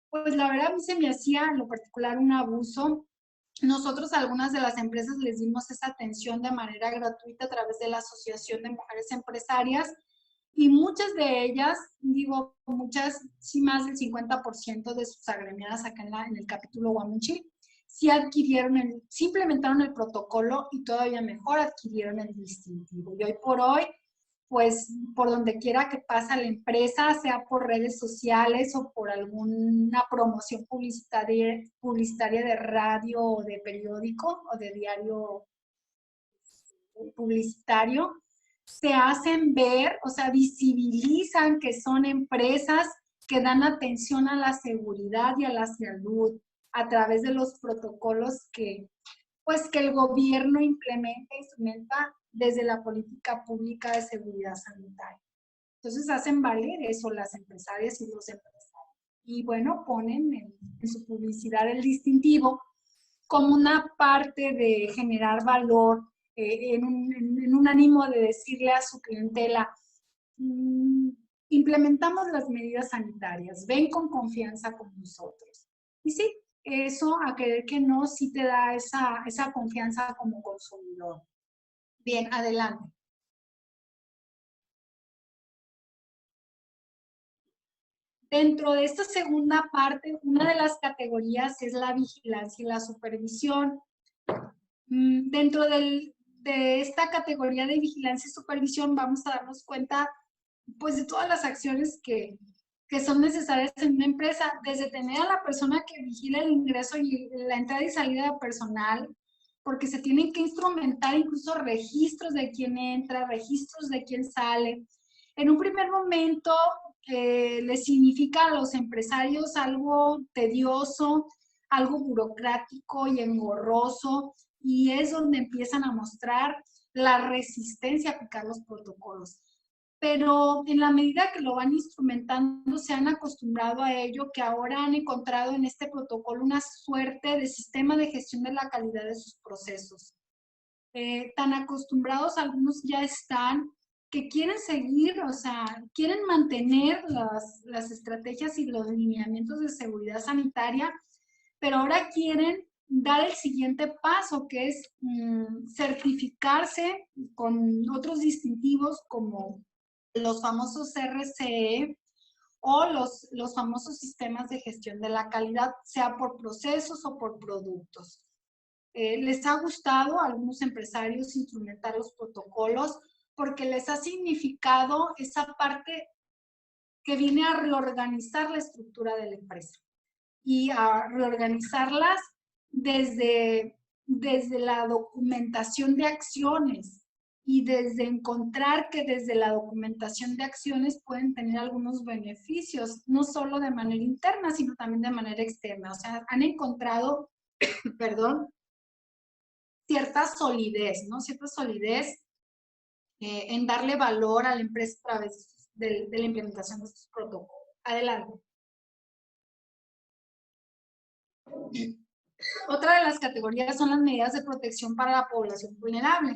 Pues la verdad a mí se me hacía en lo particular un abuso. Nosotros a algunas de las empresas les dimos esa atención de manera gratuita a través de la Asociación de Mujeres Empresarias, y muchas de ellas, digo muchas, sí más del 50% de sus agremiadas acá en el capítulo Guamuchil, sí sí implementaron el protocolo y todavía mejor adquirieron el distintivo. Y hoy por hoy, pues por donde quiera que pasa la empresa, sea por redes sociales o por alguna promoción publicitaria de radio o de periódico o de diario publicitario, se hacen ver, o sea, visibilizan que son empresas que dan atención a la seguridad y a la salud a través de los protocolos que el gobierno implementa e instrumenta desde la política pública de seguridad sanitaria. Entonces hacen valer eso las empresarias y los empresarios. Y bueno, ponen en su publicidad el distintivo como una parte de generar valor, en un ánimo de decirle a su clientela, implementamos las medidas sanitarias, ven con confianza con nosotros. Y sí, eso, a querer que no, sí te da esa confianza como consumidor. Bien, adelante. Dentro de esta segunda parte, una de las categorías es la vigilancia y la supervisión. Dentro de esta categoría de vigilancia y supervisión vamos a darnos cuenta pues de todas las acciones que son necesarias en una empresa, desde tener a la persona que vigila el ingreso y la entrada y salida de personal, porque se tienen que instrumentar incluso registros de quién entra, registros de quién sale. En un primer momento les significa a los empresarios algo tedioso, algo burocrático y engorroso, y es donde empiezan a mostrar la resistencia a aplicar los protocolos. Pero en la medida que lo van instrumentando, se han acostumbrado a ello, que ahora han encontrado en este protocolo una suerte de sistema de gestión de la calidad de sus procesos. Tan acostumbrados algunos ya están, que quieren seguir, o sea, quieren mantener las estrategias y los lineamientos de seguridad sanitaria, pero ahora quieren dar el siguiente paso, que es certificarse con otros distintivos como los famosos RCE o los famosos sistemas de gestión de la calidad, sea por procesos o por productos. Les ha gustado a algunos empresarios instrumentar los protocolos porque les ha significado esa parte que viene a reorganizar la estructura de la empresa y a reorganizarlas desde la documentación de acciones y desde encontrar que desde la documentación de acciones pueden tener algunos beneficios, no solo de manera interna, sino también de manera externa. O sea, han encontrado, perdón, cierta solidez, ¿no? Cierta solidez en darle valor a la empresa a través de la implementación de estos protocolos. Adelante. Otra de las categorías son las medidas de protección para la población vulnerable,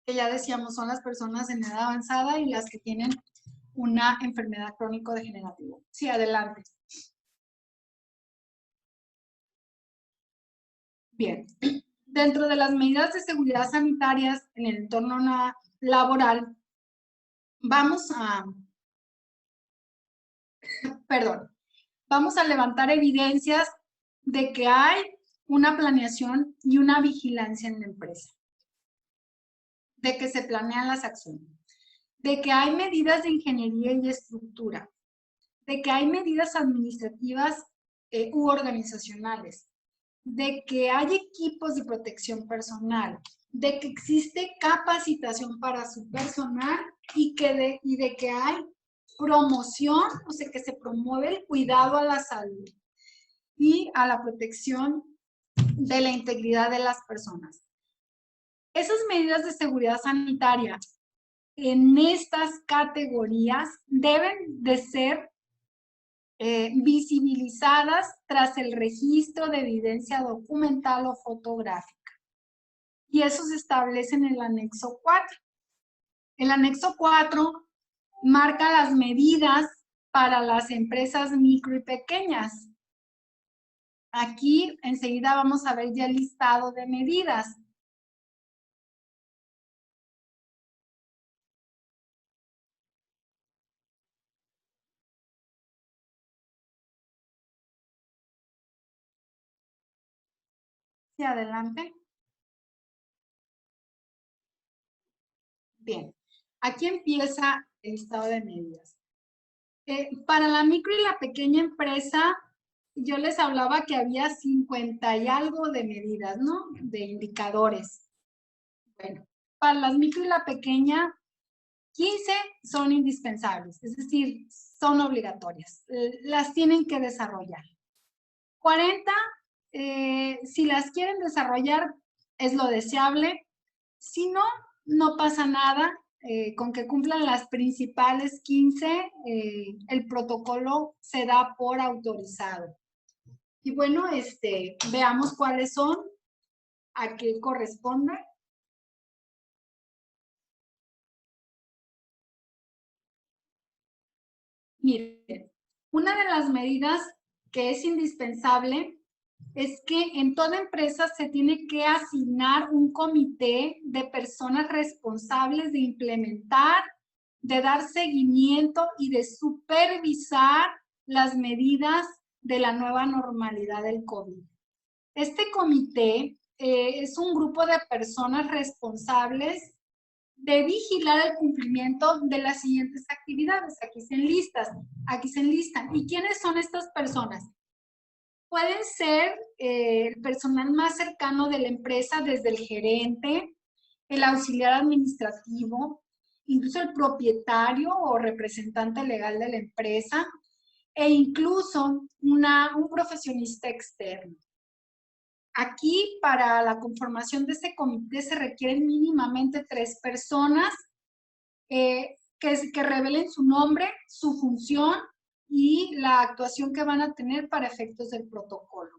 que ya decíamos son las personas en edad avanzada y las que tienen una enfermedad crónico-degenerativa. Sí, adelante. Bien. Dentro de las medidas de seguridad sanitarias en el entorno laboral, vamos a levantar evidencias de que hay una planeación y una vigilancia en la empresa, de que se planean las acciones, de que hay medidas de ingeniería y de estructura, de que hay medidas administrativas u organizacionales, de que hay equipos de protección personal, de que existe capacitación para su personal y de que hay promoción, o sea, que se promueve el cuidado a la salud y a la protección de la integridad de las personas. Esas medidas de seguridad sanitaria en estas categorías deben de ser visibilizadas tras el registro de evidencia documental o fotográfica. Y eso se establece en el anexo 4. El anexo 4 marca las medidas para las empresas micro y pequeñas. Aquí enseguida vamos a ver ya el listado de medidas. Sí, adelante. Bien, aquí empieza el listado de medidas. Para la micro y la pequeña empresa, yo les hablaba que había 50 y algo de medidas, ¿no? De indicadores. Bueno, para las micro y la pequeña, 15 son indispensables, es decir, son obligatorias. Las tienen que desarrollar. 40, si las quieren desarrollar, es lo deseable. Si no, no pasa nada. Con que cumplan las principales 15, el protocolo se da por autorizado. Y bueno, veamos cuáles son, a qué corresponde. Miren, una de las medidas que es indispensable es que en toda empresa se tiene que asignar un comité de personas responsables de implementar, de dar seguimiento y de supervisar las medidas de la nueva normalidad del COVID. Este comité es un grupo de personas responsables de vigilar el cumplimiento de las siguientes actividades. Aquí se enlistan. ¿Y quiénes son estas personas? Pueden ser el personal más cercano de la empresa, desde el gerente, el auxiliar administrativo, incluso el propietario o representante legal de la empresa, e incluso un profesionista externo. Aquí, para la conformación de este comité, se requieren mínimamente 3 personas que revelen su nombre, su función y la actuación que van a tener para efectos del protocolo.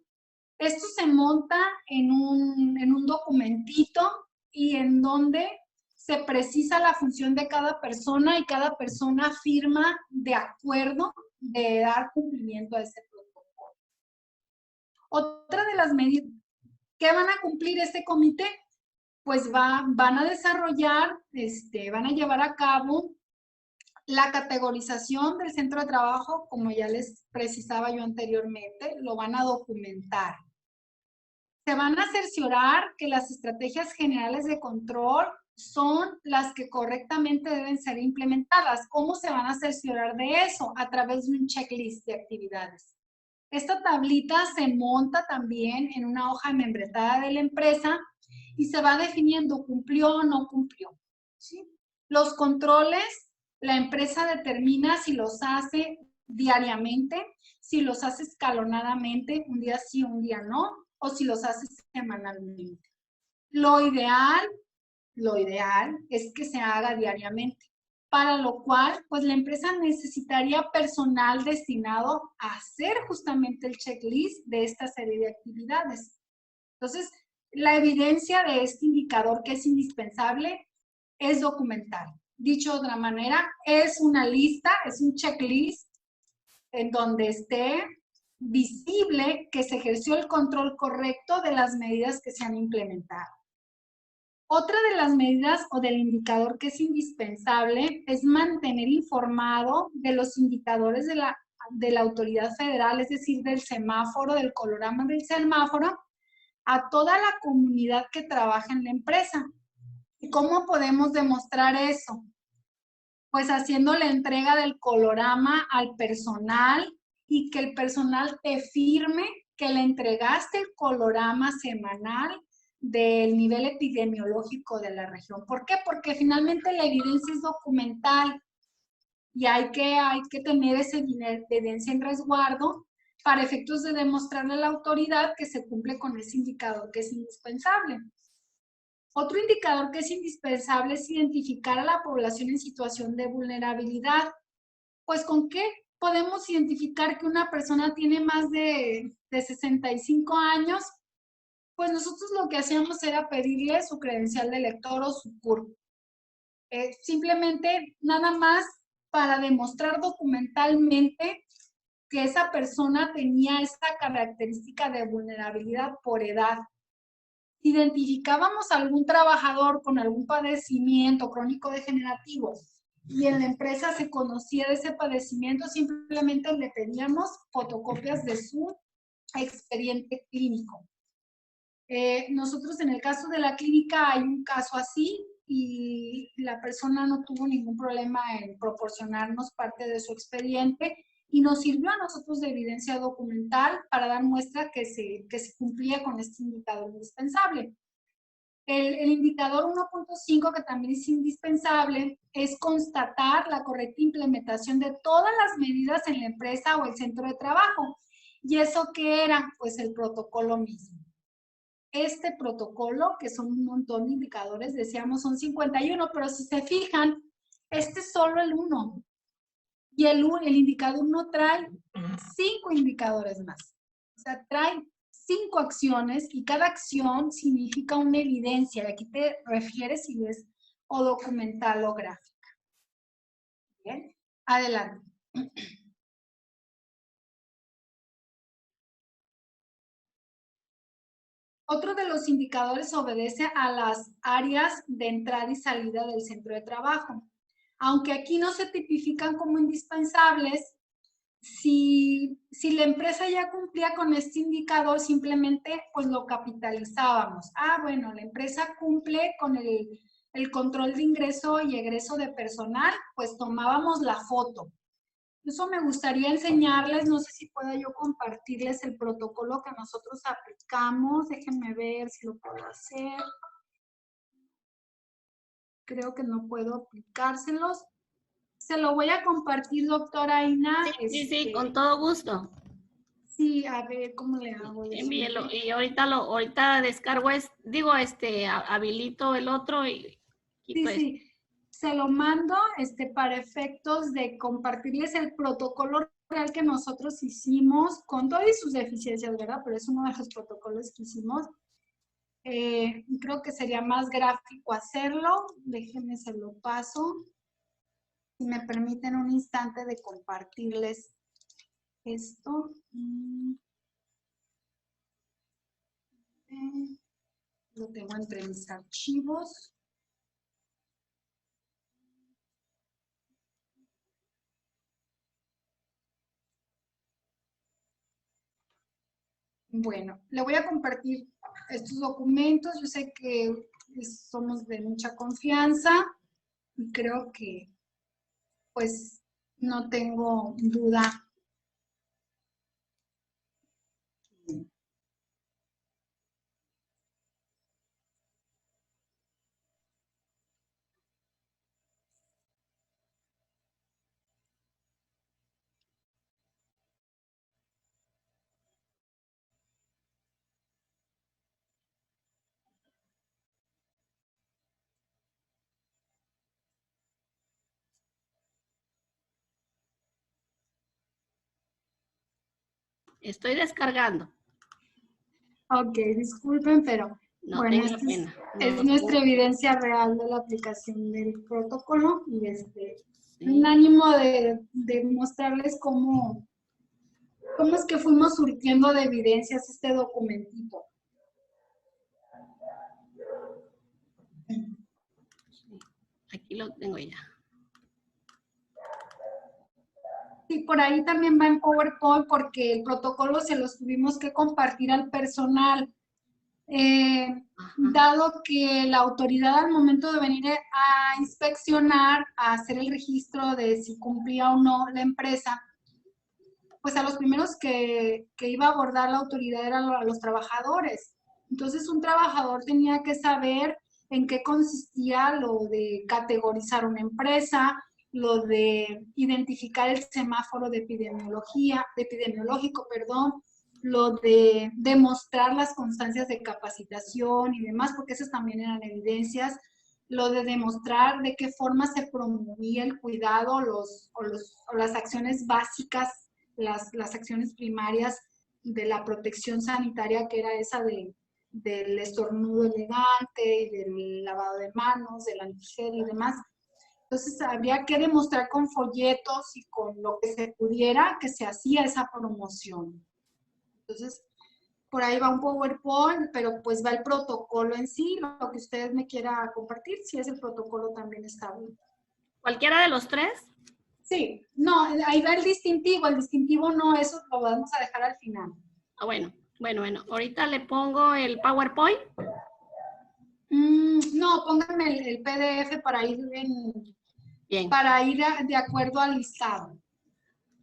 Esto se monta en un documentito y en donde se precisa la función de cada persona y cada persona firma de acuerdo de dar cumplimiento a ese protocolo. Otra de las medidas que van a cumplir este comité, pues van a desarrollar, van a llevar a cabo la categorización del centro de trabajo, como ya les precisaba yo anteriormente, lo van a documentar. Se van a cerciorar que las estrategias generales de control son las que correctamente deben ser implementadas. ¿Cómo se van a cerciorar de eso? A través de un checklist de actividades. Esta tablita se monta también en una hoja membretada de la empresa y se va definiendo cumplió o no cumplió, ¿sí? Los controles, la empresa determina si los hace diariamente, si los hace escalonadamente, un día sí, un día no, o si los hace semanalmente. Lo ideal es que se haga diariamente, para lo cual, pues la empresa necesitaría personal destinado a hacer justamente el checklist de esta serie de actividades. Entonces, la evidencia de este indicador que es indispensable es documental. Dicho de otra manera, es una lista, es un checklist en donde esté visible que se ejerció el control correcto de las medidas que se han implementado. Otra de las medidas o del indicador que es indispensable es mantener informado de los indicadores de la autoridad federal, es decir, del semáforo, del colorama del semáforo, a toda la comunidad que trabaja en la empresa. ¿Y cómo podemos demostrar eso? Pues haciendo la entrega del colorama al personal y que el personal te firme que le entregaste el colorama semanal del nivel epidemiológico de la región. ¿Por qué? Porque finalmente la evidencia es documental y hay que tener esa evidencia en resguardo para efectos de demostrarle a la autoridad que se cumple con ese indicador que es indispensable. Otro indicador que es indispensable es identificar a la población en situación de vulnerabilidad. Pues, ¿con qué podemos identificar que una persona tiene más de 65 años? Pues nosotros lo que hacíamos era pedirle su credencial de lector o su CURP. Simplemente nada más para demostrar documentalmente que esa persona tenía esta característica de vulnerabilidad por edad. Identificábamos a algún trabajador con algún padecimiento crónico degenerativo y en la empresa se conocía de ese padecimiento, simplemente le pedíamos fotocopias de su expediente clínico. Nosotros en el caso de la clínica hay un caso así y la persona no tuvo ningún problema en proporcionarnos parte de su expediente y nos sirvió a nosotros de evidencia documental para dar muestra que se cumplía con este indicador indispensable. El indicador 1.5, que también es indispensable, es constatar la correcta implementación de todas las medidas en la empresa o el centro de trabajo. ¿Y eso qué era? Pues el protocolo mismo. Este protocolo, que son un montón de indicadores, decíamos son 51, pero si se fijan, este es solo el 1. Y el indicador 1 trae 5 indicadores más. O sea, trae 5 acciones y cada acción significa una evidencia. Y aquí te refieres si es o documental o gráfica. Bien, adelante. Otro de los indicadores obedece a las áreas de entrada y salida del centro de trabajo. Aunque aquí no se tipifican como indispensables, si la empresa ya cumplía con este indicador, simplemente pues lo capitalizábamos. Ah, bueno, la empresa cumple con el control de ingreso y egreso de personal, pues tomábamos la foto. Eso me gustaría enseñarles, no sé si pueda yo compartirles el protocolo que nosotros aplicamos. Déjenme ver si lo puedo hacer. Creo que no puedo aplicárselos. Se lo voy a compartir, doctora Aina. Sí, con todo gusto. Sí, a ver, ¿cómo le hago? Envíelo. Y ahorita descargo, habilito el otro y quito Sí. Se lo mando para efectos de compartirles el protocolo real que nosotros hicimos con todas sus deficiencias, ¿verdad? Pero es uno de los protocolos que hicimos. Creo que sería más gráfico hacerlo. Déjenme, se lo paso. Si me permiten un instante de compartirles esto. Lo tengo entre mis archivos. Bueno, le voy a compartir estos documentos. Yo sé que somos de mucha confianza y creo que pues no tengo duda. Estoy descargando. Ok, disculpen, pero No bueno, tenga esta pena. No es lo nuestra tenga. evidencia real de la aplicación del protocolo y Sí. un ánimo de mostrarles cómo es que fuimos surtiendo de evidencias este documentito. Sí. Aquí lo tengo ya. Sí, por ahí también va en PowerPoint porque el protocolo se los tuvimos que compartir al personal. Ajá. Dado que la autoridad al momento de venir a inspeccionar, a hacer el registro de si cumplía o no la empresa, pues a los primeros que iba a abordar la autoridad eran a los trabajadores. Entonces un trabajador tenía que saber en qué consistía lo de categorizar una empresa, lo de identificar el semáforo de epidemiológico, lo de demostrar las constancias de capacitación y demás, porque esas también eran evidencias, lo de demostrar de qué forma se promovía el cuidado o las acciones básicas, las acciones primarias de la protección sanitaria, que era esa del estornudo elegante y del lavado de manos, del antigel y demás. Entonces, habría que demostrar con folletos y con lo que se pudiera que se hacía esa promoción. Entonces, por ahí va un PowerPoint, pero pues va el protocolo en sí, lo que ustedes me quieran compartir, si es el protocolo también está bien. ¿Cualquiera de los tres? Sí, no, ahí va el distintivo no, eso lo vamos a dejar al final. Ah, bueno. Ahorita le pongo el PowerPoint. No, pónganme el PDF para ir Bien. de acuerdo al listado,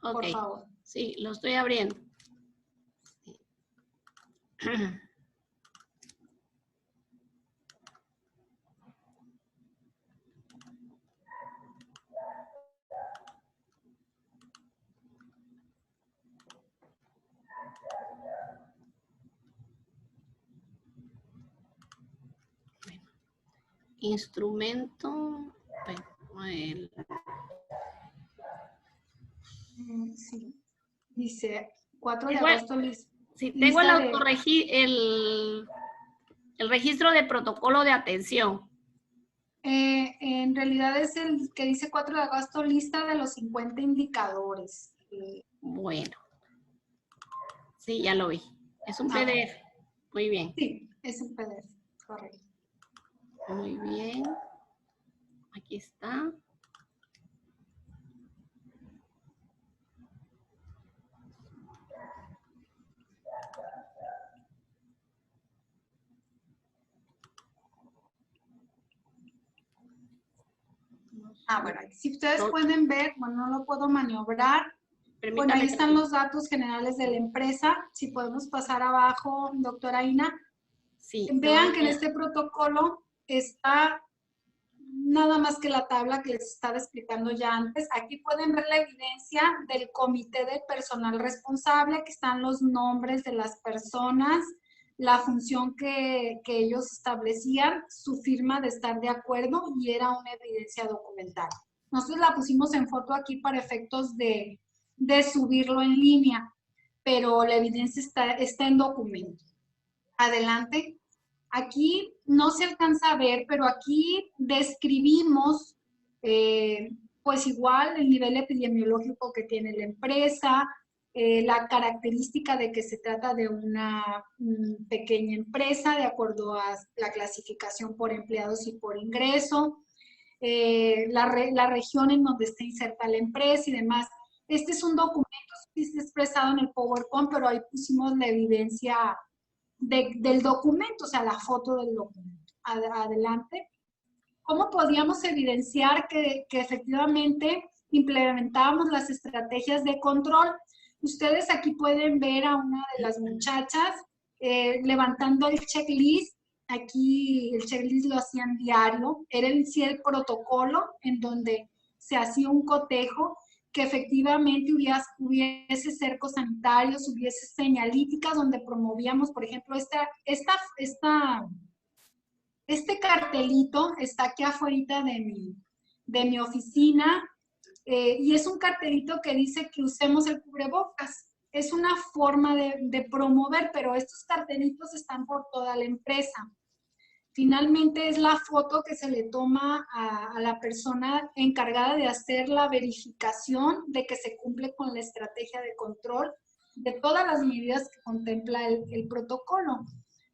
Ok. por favor. Sí, lo estoy abriendo. Bueno, instrumento. Sí, dice 4 de Tengo el- agosto. Sí, tengo el, lista el registro de protocolo de atención. en realidad es el que dice 4 de agosto, lista de los 50 indicadores. Bueno. Sí, ya lo vi. Es un PDF. Muy bien. Sí, es un PDF, correcto. Muy bien. Aquí está. Bueno, si ustedes No. pueden ver, bueno, no lo puedo maniobrar. Bueno, Permítame. ahí están los datos generales de la empresa. Si podemos pasar abajo, doctora Ina. Sí. Vean que en este protocolo está nada más que la tabla que les estaba explicando ya antes. Aquí pueden ver la evidencia del comité de personal responsable. Aquí están los nombres de las personas, la función que ellos establecían, su firma de estar de acuerdo y era una evidencia documental. Nosotros la pusimos en foto aquí para efectos de subirlo en línea, pero la evidencia está en documento. Adelante. Aquí no se alcanza a ver, pero aquí describimos, pues igual, el nivel epidemiológico que tiene la empresa, la característica de que se trata de una pequeña empresa de acuerdo a la clasificación por empleados y por ingreso, la región en donde está inserta la empresa y demás. Este es un documento, sí está expresado en el PowerPoint, pero ahí pusimos la evidencia del documento, o sea, la foto del documento. Adelante. ¿Cómo podíamos evidenciar que efectivamente implementábamos las estrategias de control? Ustedes aquí pueden ver a una de las muchachas levantando el checklist. Aquí el checklist lo hacían diario. Era en sí el protocolo en donde se hacía un cotejo, que efectivamente hubiese cercos sanitarios, hubiese señalíticas donde promovíamos, por ejemplo, este cartelito está aquí afuera de mi oficina, y es un cartelito que dice que usemos el cubrebocas. Es una forma de promover, pero estos cartelitos están por toda la empresa. Finalmente es la foto que se le toma a la persona encargada de hacer la verificación de que se cumple con la estrategia de control de todas las medidas que contempla el protocolo.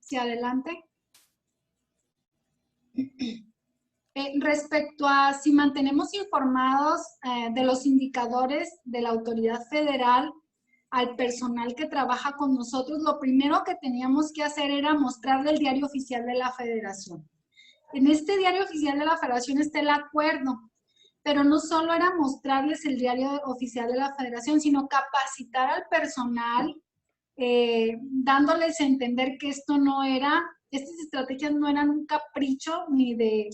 Hacia adelante. Respecto a si mantenemos informados de los indicadores de la autoridad federal al personal que trabaja con nosotros, lo primero que teníamos que hacer era mostrarle el diario oficial de la federación. En este diario oficial de la federación está el acuerdo, pero no solo era mostrarles el diario oficial de la federación, sino capacitar al personal, dándoles a entender que estas estrategias no eran un capricho ni de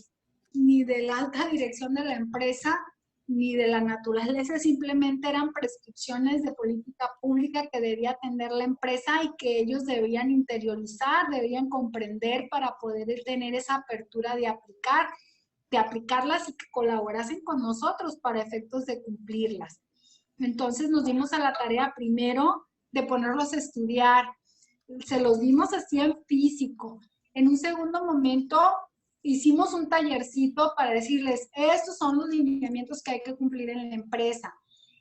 la alta dirección de la empresa, ni de la naturaleza, simplemente eran prescripciones de política pública que debía atender la empresa y que ellos debían interiorizar, debían comprender para poder tener esa apertura de aplicarlas y que colaborasen con nosotros para efectos de cumplirlas. Entonces nos dimos a la tarea primero de ponerlos a estudiar, se los dimos así en físico. En un segundo momento hicimos un tallercito para decirles, estos son los lineamientos que hay que cumplir en la empresa.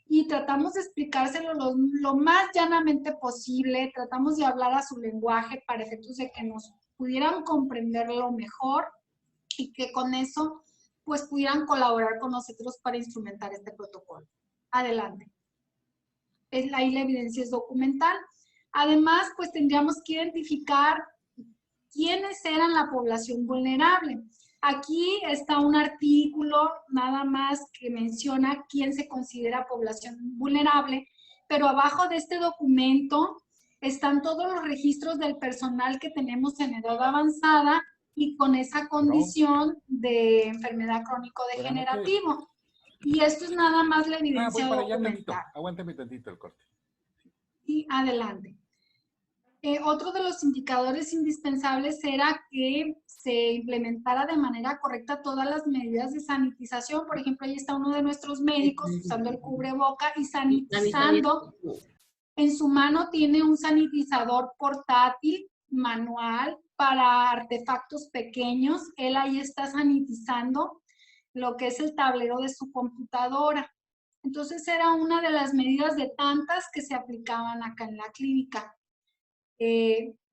Y tratamos de explicárselo lo más llanamente posible, tratamos de hablar a su lenguaje para efectos de que nos pudieran comprenderlo mejor y que con eso pues pudieran colaborar con nosotros para instrumentar este protocolo. Adelante. Ahí la evidencia es documental. Además, pues tendríamos que identificar quiénes eran la población vulnerable. Aquí está un artículo nada más que menciona quién se considera población vulnerable, pero abajo de este documento están todos los registros del personal que tenemos en edad avanzada y con esa condición de enfermedad crónico-degenerativo. Y esto es nada más la evidencia documental. Aguántame tantito el corte. Y adelante. Otro de los indicadores indispensables era que se implementara de manera correcta todas las medidas de sanitización. Por ejemplo, ahí está uno de nuestros médicos usando el cubreboca y sanitizando. En su mano tiene un sanitizador portátil, manual, para artefactos pequeños. Él ahí está sanitizando lo que es el tablero de su computadora. Entonces era una de las medidas de tantas que se aplicaban acá en la clínica.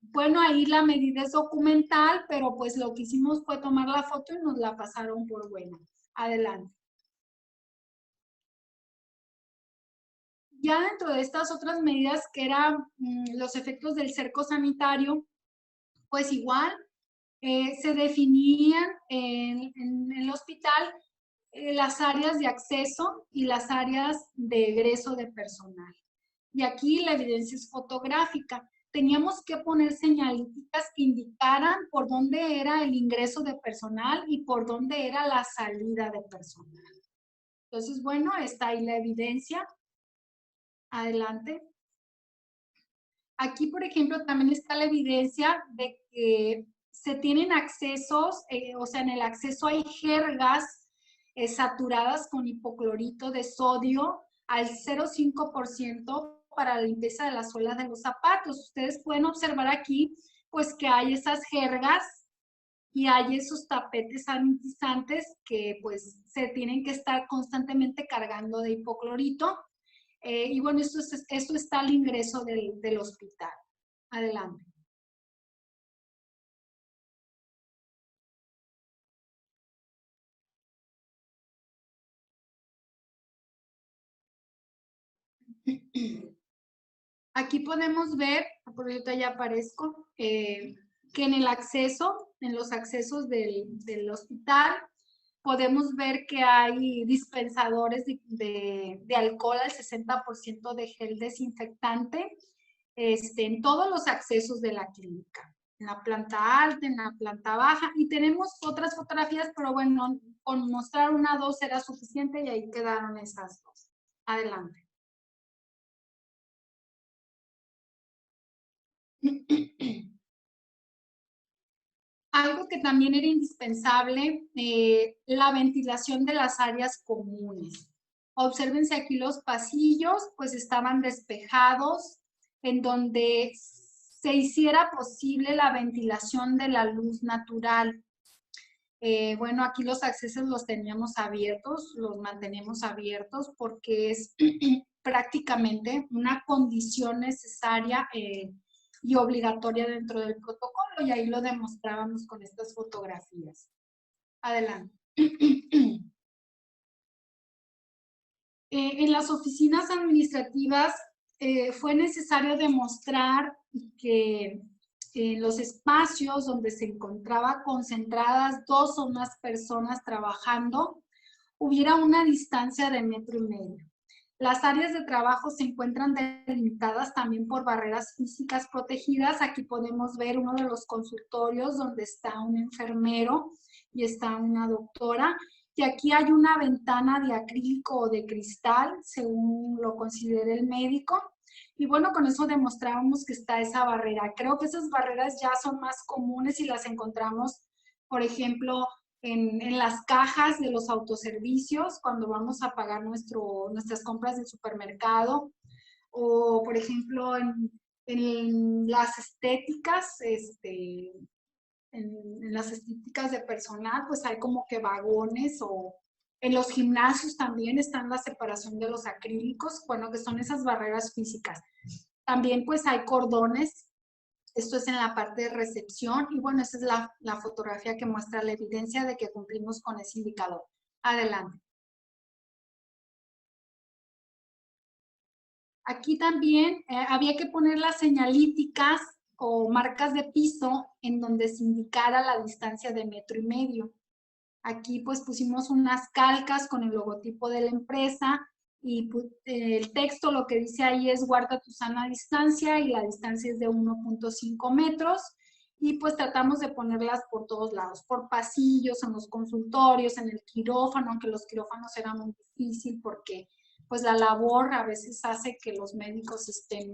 Bueno, ahí la medida es documental, pero pues lo que hicimos fue tomar la foto y nos la pasaron por buena. Adelante. Ya dentro de estas otras medidas que eran los efectos del cerco sanitario, pues igual se definían en el hospital las áreas de acceso y las áreas de egreso de personal. Y aquí la evidencia es fotográfica. Teníamos que poner señalíticas que indicaran por dónde era el ingreso de personal y por dónde era la salida de personal. Entonces, bueno, está ahí la evidencia. Adelante. Aquí, por ejemplo, también está la evidencia de que se tienen accesos, o sea, en el acceso hay jergas saturadas con hipoclorito de sodio al 0,5% para la limpieza de las suelas de los zapatos. Ustedes pueden observar aquí, pues, que hay esas jergas y hay esos tapetes sanitizantes que, pues, se tienen que estar constantemente cargando de hipoclorito. Y bueno, esto está al ingreso del hospital. Adelante. Aquí podemos ver, por ahorita ya aparezco, que en el acceso en los accesos del hospital. Podemos ver que hay dispensadores de alcohol al 60% de gel desinfectante en todos los accesos de la clínica, en la planta alta, en la planta baja, y tenemos otras fotografías, pero bueno, con mostrar una o dos era suficiente y ahí quedaron esas dos. Adelante. Algo que también era indispensable, la ventilación de las áreas comunes. Obsérvense aquí los pasillos, pues estaban despejados, en donde se hiciera posible la ventilación de la luz natural. Bueno, aquí los accesos los teníamos abiertos, los mantenemos abiertos porque es prácticamente una condición necesaria y obligatoria dentro del protocolo, y ahí lo demostrábamos con estas fotografías. Adelante. En las oficinas administrativas fue necesario demostrar que en los espacios donde se encontraba concentradas 2 o más personas trabajando, hubiera una distancia de 1,5 metros. Las áreas de trabajo se encuentran delimitadas también por barreras físicas protegidas. Aquí podemos ver uno de los consultorios donde está un enfermero y está una doctora. Y aquí hay una ventana de acrílico o de cristal, según lo considere el médico. Y bueno, con eso demostrábamos que está esa barrera. Creo que esas barreras ya son más comunes y las encontramos, por ejemplo, en las cajas de los autoservicios, cuando vamos a pagar nuestras compras del supermercado, o por ejemplo en las estéticas, en las estéticas de personal, pues hay como que vagones, o en los gimnasios también están la separación de los acrílicos, bueno, que son esas barreras físicas. También pues hay cordones. Esto es en la parte de recepción y bueno, esa es la fotografía que muestra la evidencia de que cumplimos con ese indicador. Adelante. Aquí también había que poner las señalíticas o marcas de piso en donde se indicara la distancia de 1,5 metros. Aquí pues pusimos unas calcas con el logotipo de la empresa. Y el texto lo que dice ahí es guarda tu sana distancia y la distancia es de 1,5 metros y pues tratamos de ponerlas por todos lados, por pasillos, en los consultorios, en el quirófano, aunque los quirófanos eran muy difícil porque pues la labor a veces hace que los médicos estén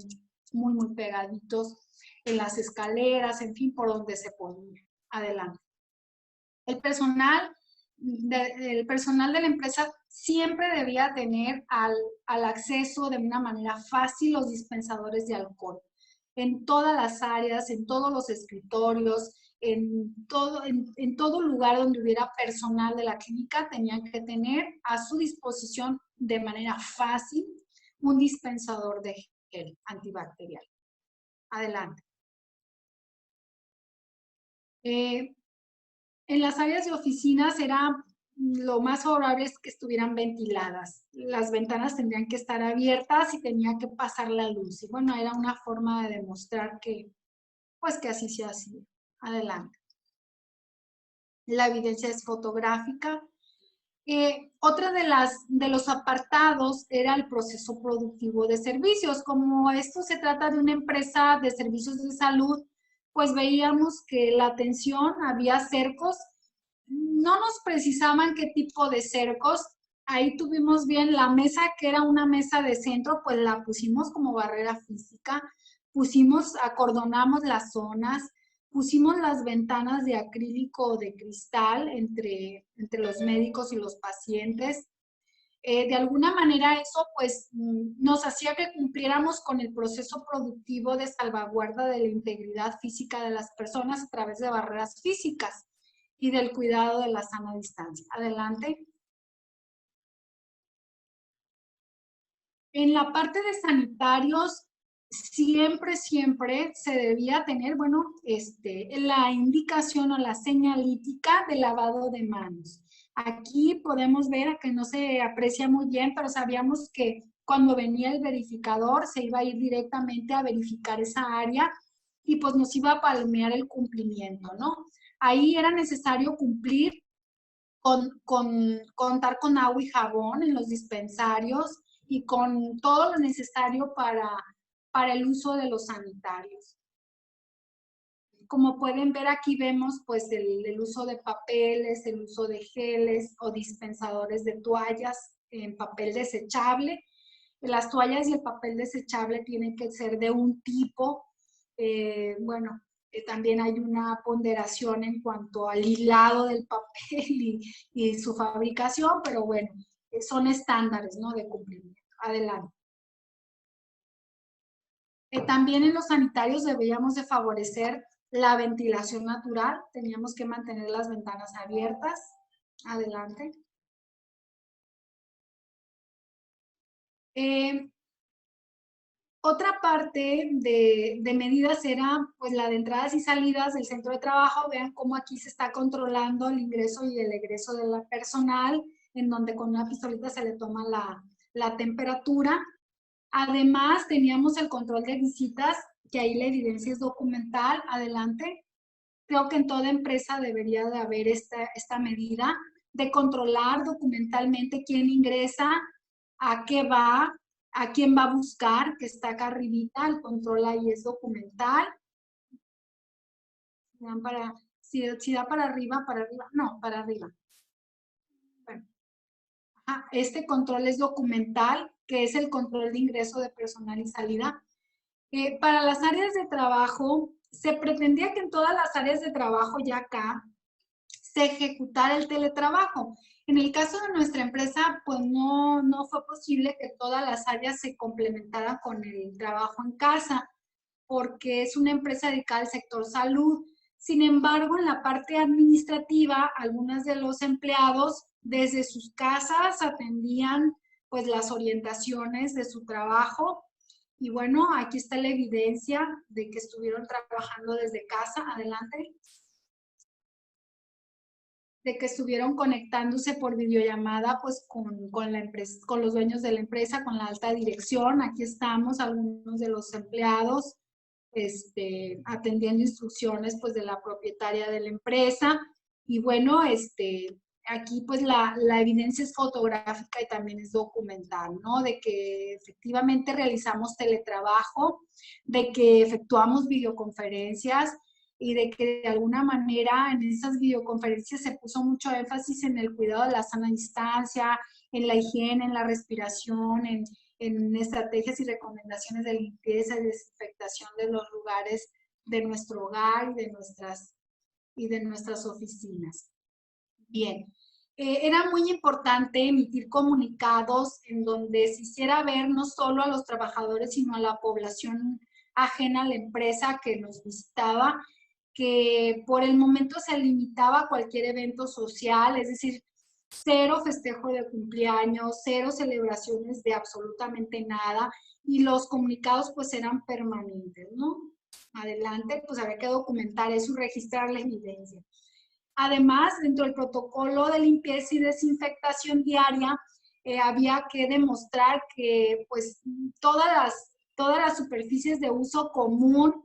muy, muy pegaditos en las escaleras, en fin, por donde se ponía. Adelante. El personal de la empresa siempre debía tener al acceso de una manera fácil los dispensadores de alcohol. En todas las áreas, en todos los escritorios, en todo lugar donde hubiera personal de la clínica, tenían que tener a su disposición de manera fácil un dispensador de gel antibacterial. Adelante. En las áreas de oficinas era lo más favorable es que estuvieran ventiladas. Las ventanas tendrían que estar abiertas y tenía que pasar la luz. Y bueno, era una forma de demostrar que, pues que así se hacía. Adelante. La evidencia es fotográfica. Otra de los apartados era el proceso productivo de servicios. Como esto se trata de una empresa de servicios de salud, pues veíamos que la atención, había cercos, no nos precisaban qué tipo de cercos. Ahí tuvimos bien la mesa, que era una mesa de centro, pues la pusimos como barrera física, acordonamos las zonas, pusimos las ventanas de acrílico o de cristal entre los médicos y los pacientes. De alguna manera eso pues nos hacía que cumpliéramos con el proceso productivo de salvaguarda de la integridad física de las personas a través de barreras físicas y del cuidado de la sana distancia. Adelante. En la parte de sanitarios, siempre se debía tener, bueno, la indicación o la señalítica de lavado de manos. Aquí podemos ver que no se aprecia muy bien, pero sabíamos que cuando venía el verificador se iba a ir directamente a verificar esa área y pues nos iba a palomear el cumplimiento, ¿no? Ahí era necesario cumplir contar con agua y jabón en los dispensarios y con todo lo necesario para el uso de los sanitarios. Como pueden ver, aquí vemos pues el uso de papeles, el uso de geles o dispensadores de toallas en papel desechable. Las toallas y el papel desechable tienen que ser de un tipo. También hay una ponderación en cuanto al hilado del papel y su fabricación, pero bueno, son estándares, ¿no?, de cumplimiento. Adelante. También en los sanitarios deberíamos de favorecer la ventilación natural, teníamos que mantener las ventanas abiertas. Adelante. Otra parte de medidas era pues la de entradas y salidas del centro de trabajo. Vean cómo aquí se está controlando el ingreso y el egreso de la personal, en donde con una pistolita se le toma la temperatura. Además, teníamos el control de visitas, que ahí la evidencia es documental. Adelante. Creo que en toda empresa debería de haber esta medida de controlar documentalmente quién ingresa, a qué va, a quién va a buscar, que está acá arribita, el control ahí es documental. Si da para arriba, no, para arriba. Bueno. Este control es documental, que es el control de ingreso de personal y salida. Para las áreas de trabajo, se pretendía que en todas las áreas de trabajo ya acá se ejecutara el teletrabajo. En el caso de nuestra empresa, pues no fue posible que todas las áreas se complementaran con el trabajo en casa, porque es una empresa dedicada al sector salud. Sin embargo, en la parte administrativa, algunos de los empleados desde sus casas atendían pues las orientaciones de su trabajo. Y bueno, aquí está la evidencia de que estuvieron trabajando desde casa. Adelante. De que estuvieron conectándose por videollamada pues con la empresa, con los dueños de la empresa, con la alta dirección. Aquí estamos algunos de los empleados atendiendo instrucciones pues de la propietaria de la empresa. Y bueno, aquí pues la evidencia es fotográfica y también es documental, ¿no? De que efectivamente realizamos teletrabajo, de que efectuamos videoconferencias y de que de alguna manera en esas videoconferencias se puso mucho énfasis en el cuidado de la sana distancia, en la higiene, en la respiración, en estrategias y recomendaciones de limpieza y desinfectación de los lugares de nuestro hogar y de nuestras oficinas. Bien, era muy importante emitir comunicados en donde se hiciera ver no solo a los trabajadores, sino a la población ajena a la empresa que nos visitaba, que por el momento se limitaba a cualquier evento social, es decir, cero festejo de cumpleaños, cero celebraciones de absolutamente nada, y los comunicados pues eran permanentes, ¿no? Adelante, pues había que documentar eso y registrar la evidencia. Además, dentro del protocolo de limpieza y desinfectación diaria, había que demostrar que pues todas las superficies de uso común,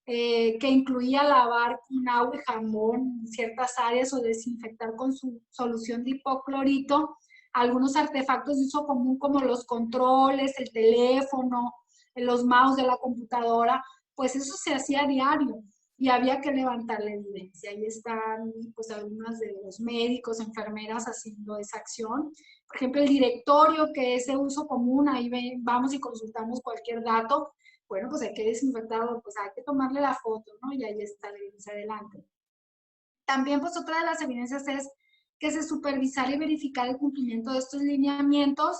que incluía lavar con agua y jabón ciertas áreas o desinfectar con su solución de hipoclorito, algunos artefactos de uso común como los controles, el teléfono, los mouse de la computadora, pues eso se hacía a diario y había que levantar la evidencia. Ahí están pues algunas de los médicos, enfermeras haciendo esa acción. Por ejemplo, el directorio, que es de uso común, ahí vamos y consultamos cualquier dato. Bueno, pues hay que desinfectarlo, pues hay que tomarle la foto, ¿no? Y ahí está la evidencia adelante. También, pues otra de las evidencias es que se supervisara y verificar el cumplimiento de estos lineamientos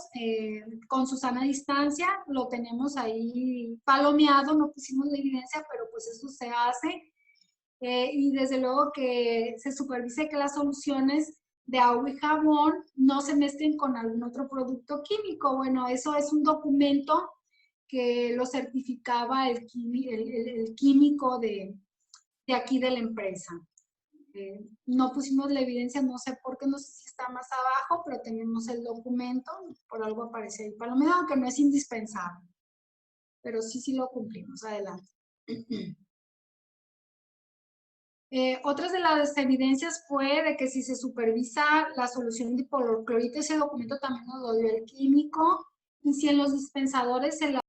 con su sana distancia. Lo tenemos ahí palomeado, no pusimos la evidencia, pero pues eso se hace. Y desde luego que se supervise que las soluciones de agua y jabón no se mezclen con algún otro producto químico. Bueno, eso es un documento que lo certificaba el químico de aquí de la empresa. No pusimos la evidencia, no sé por qué, no sé si está más abajo, pero tenemos el documento, por algo aparece ahí palomeado, aunque no es indispensable. Pero sí lo cumplimos. Adelante. Otras de las evidencias fue de que si se supervisa la solución de hipoclorito, ese documento también nos lo dio el químico, y si en los dispensadores se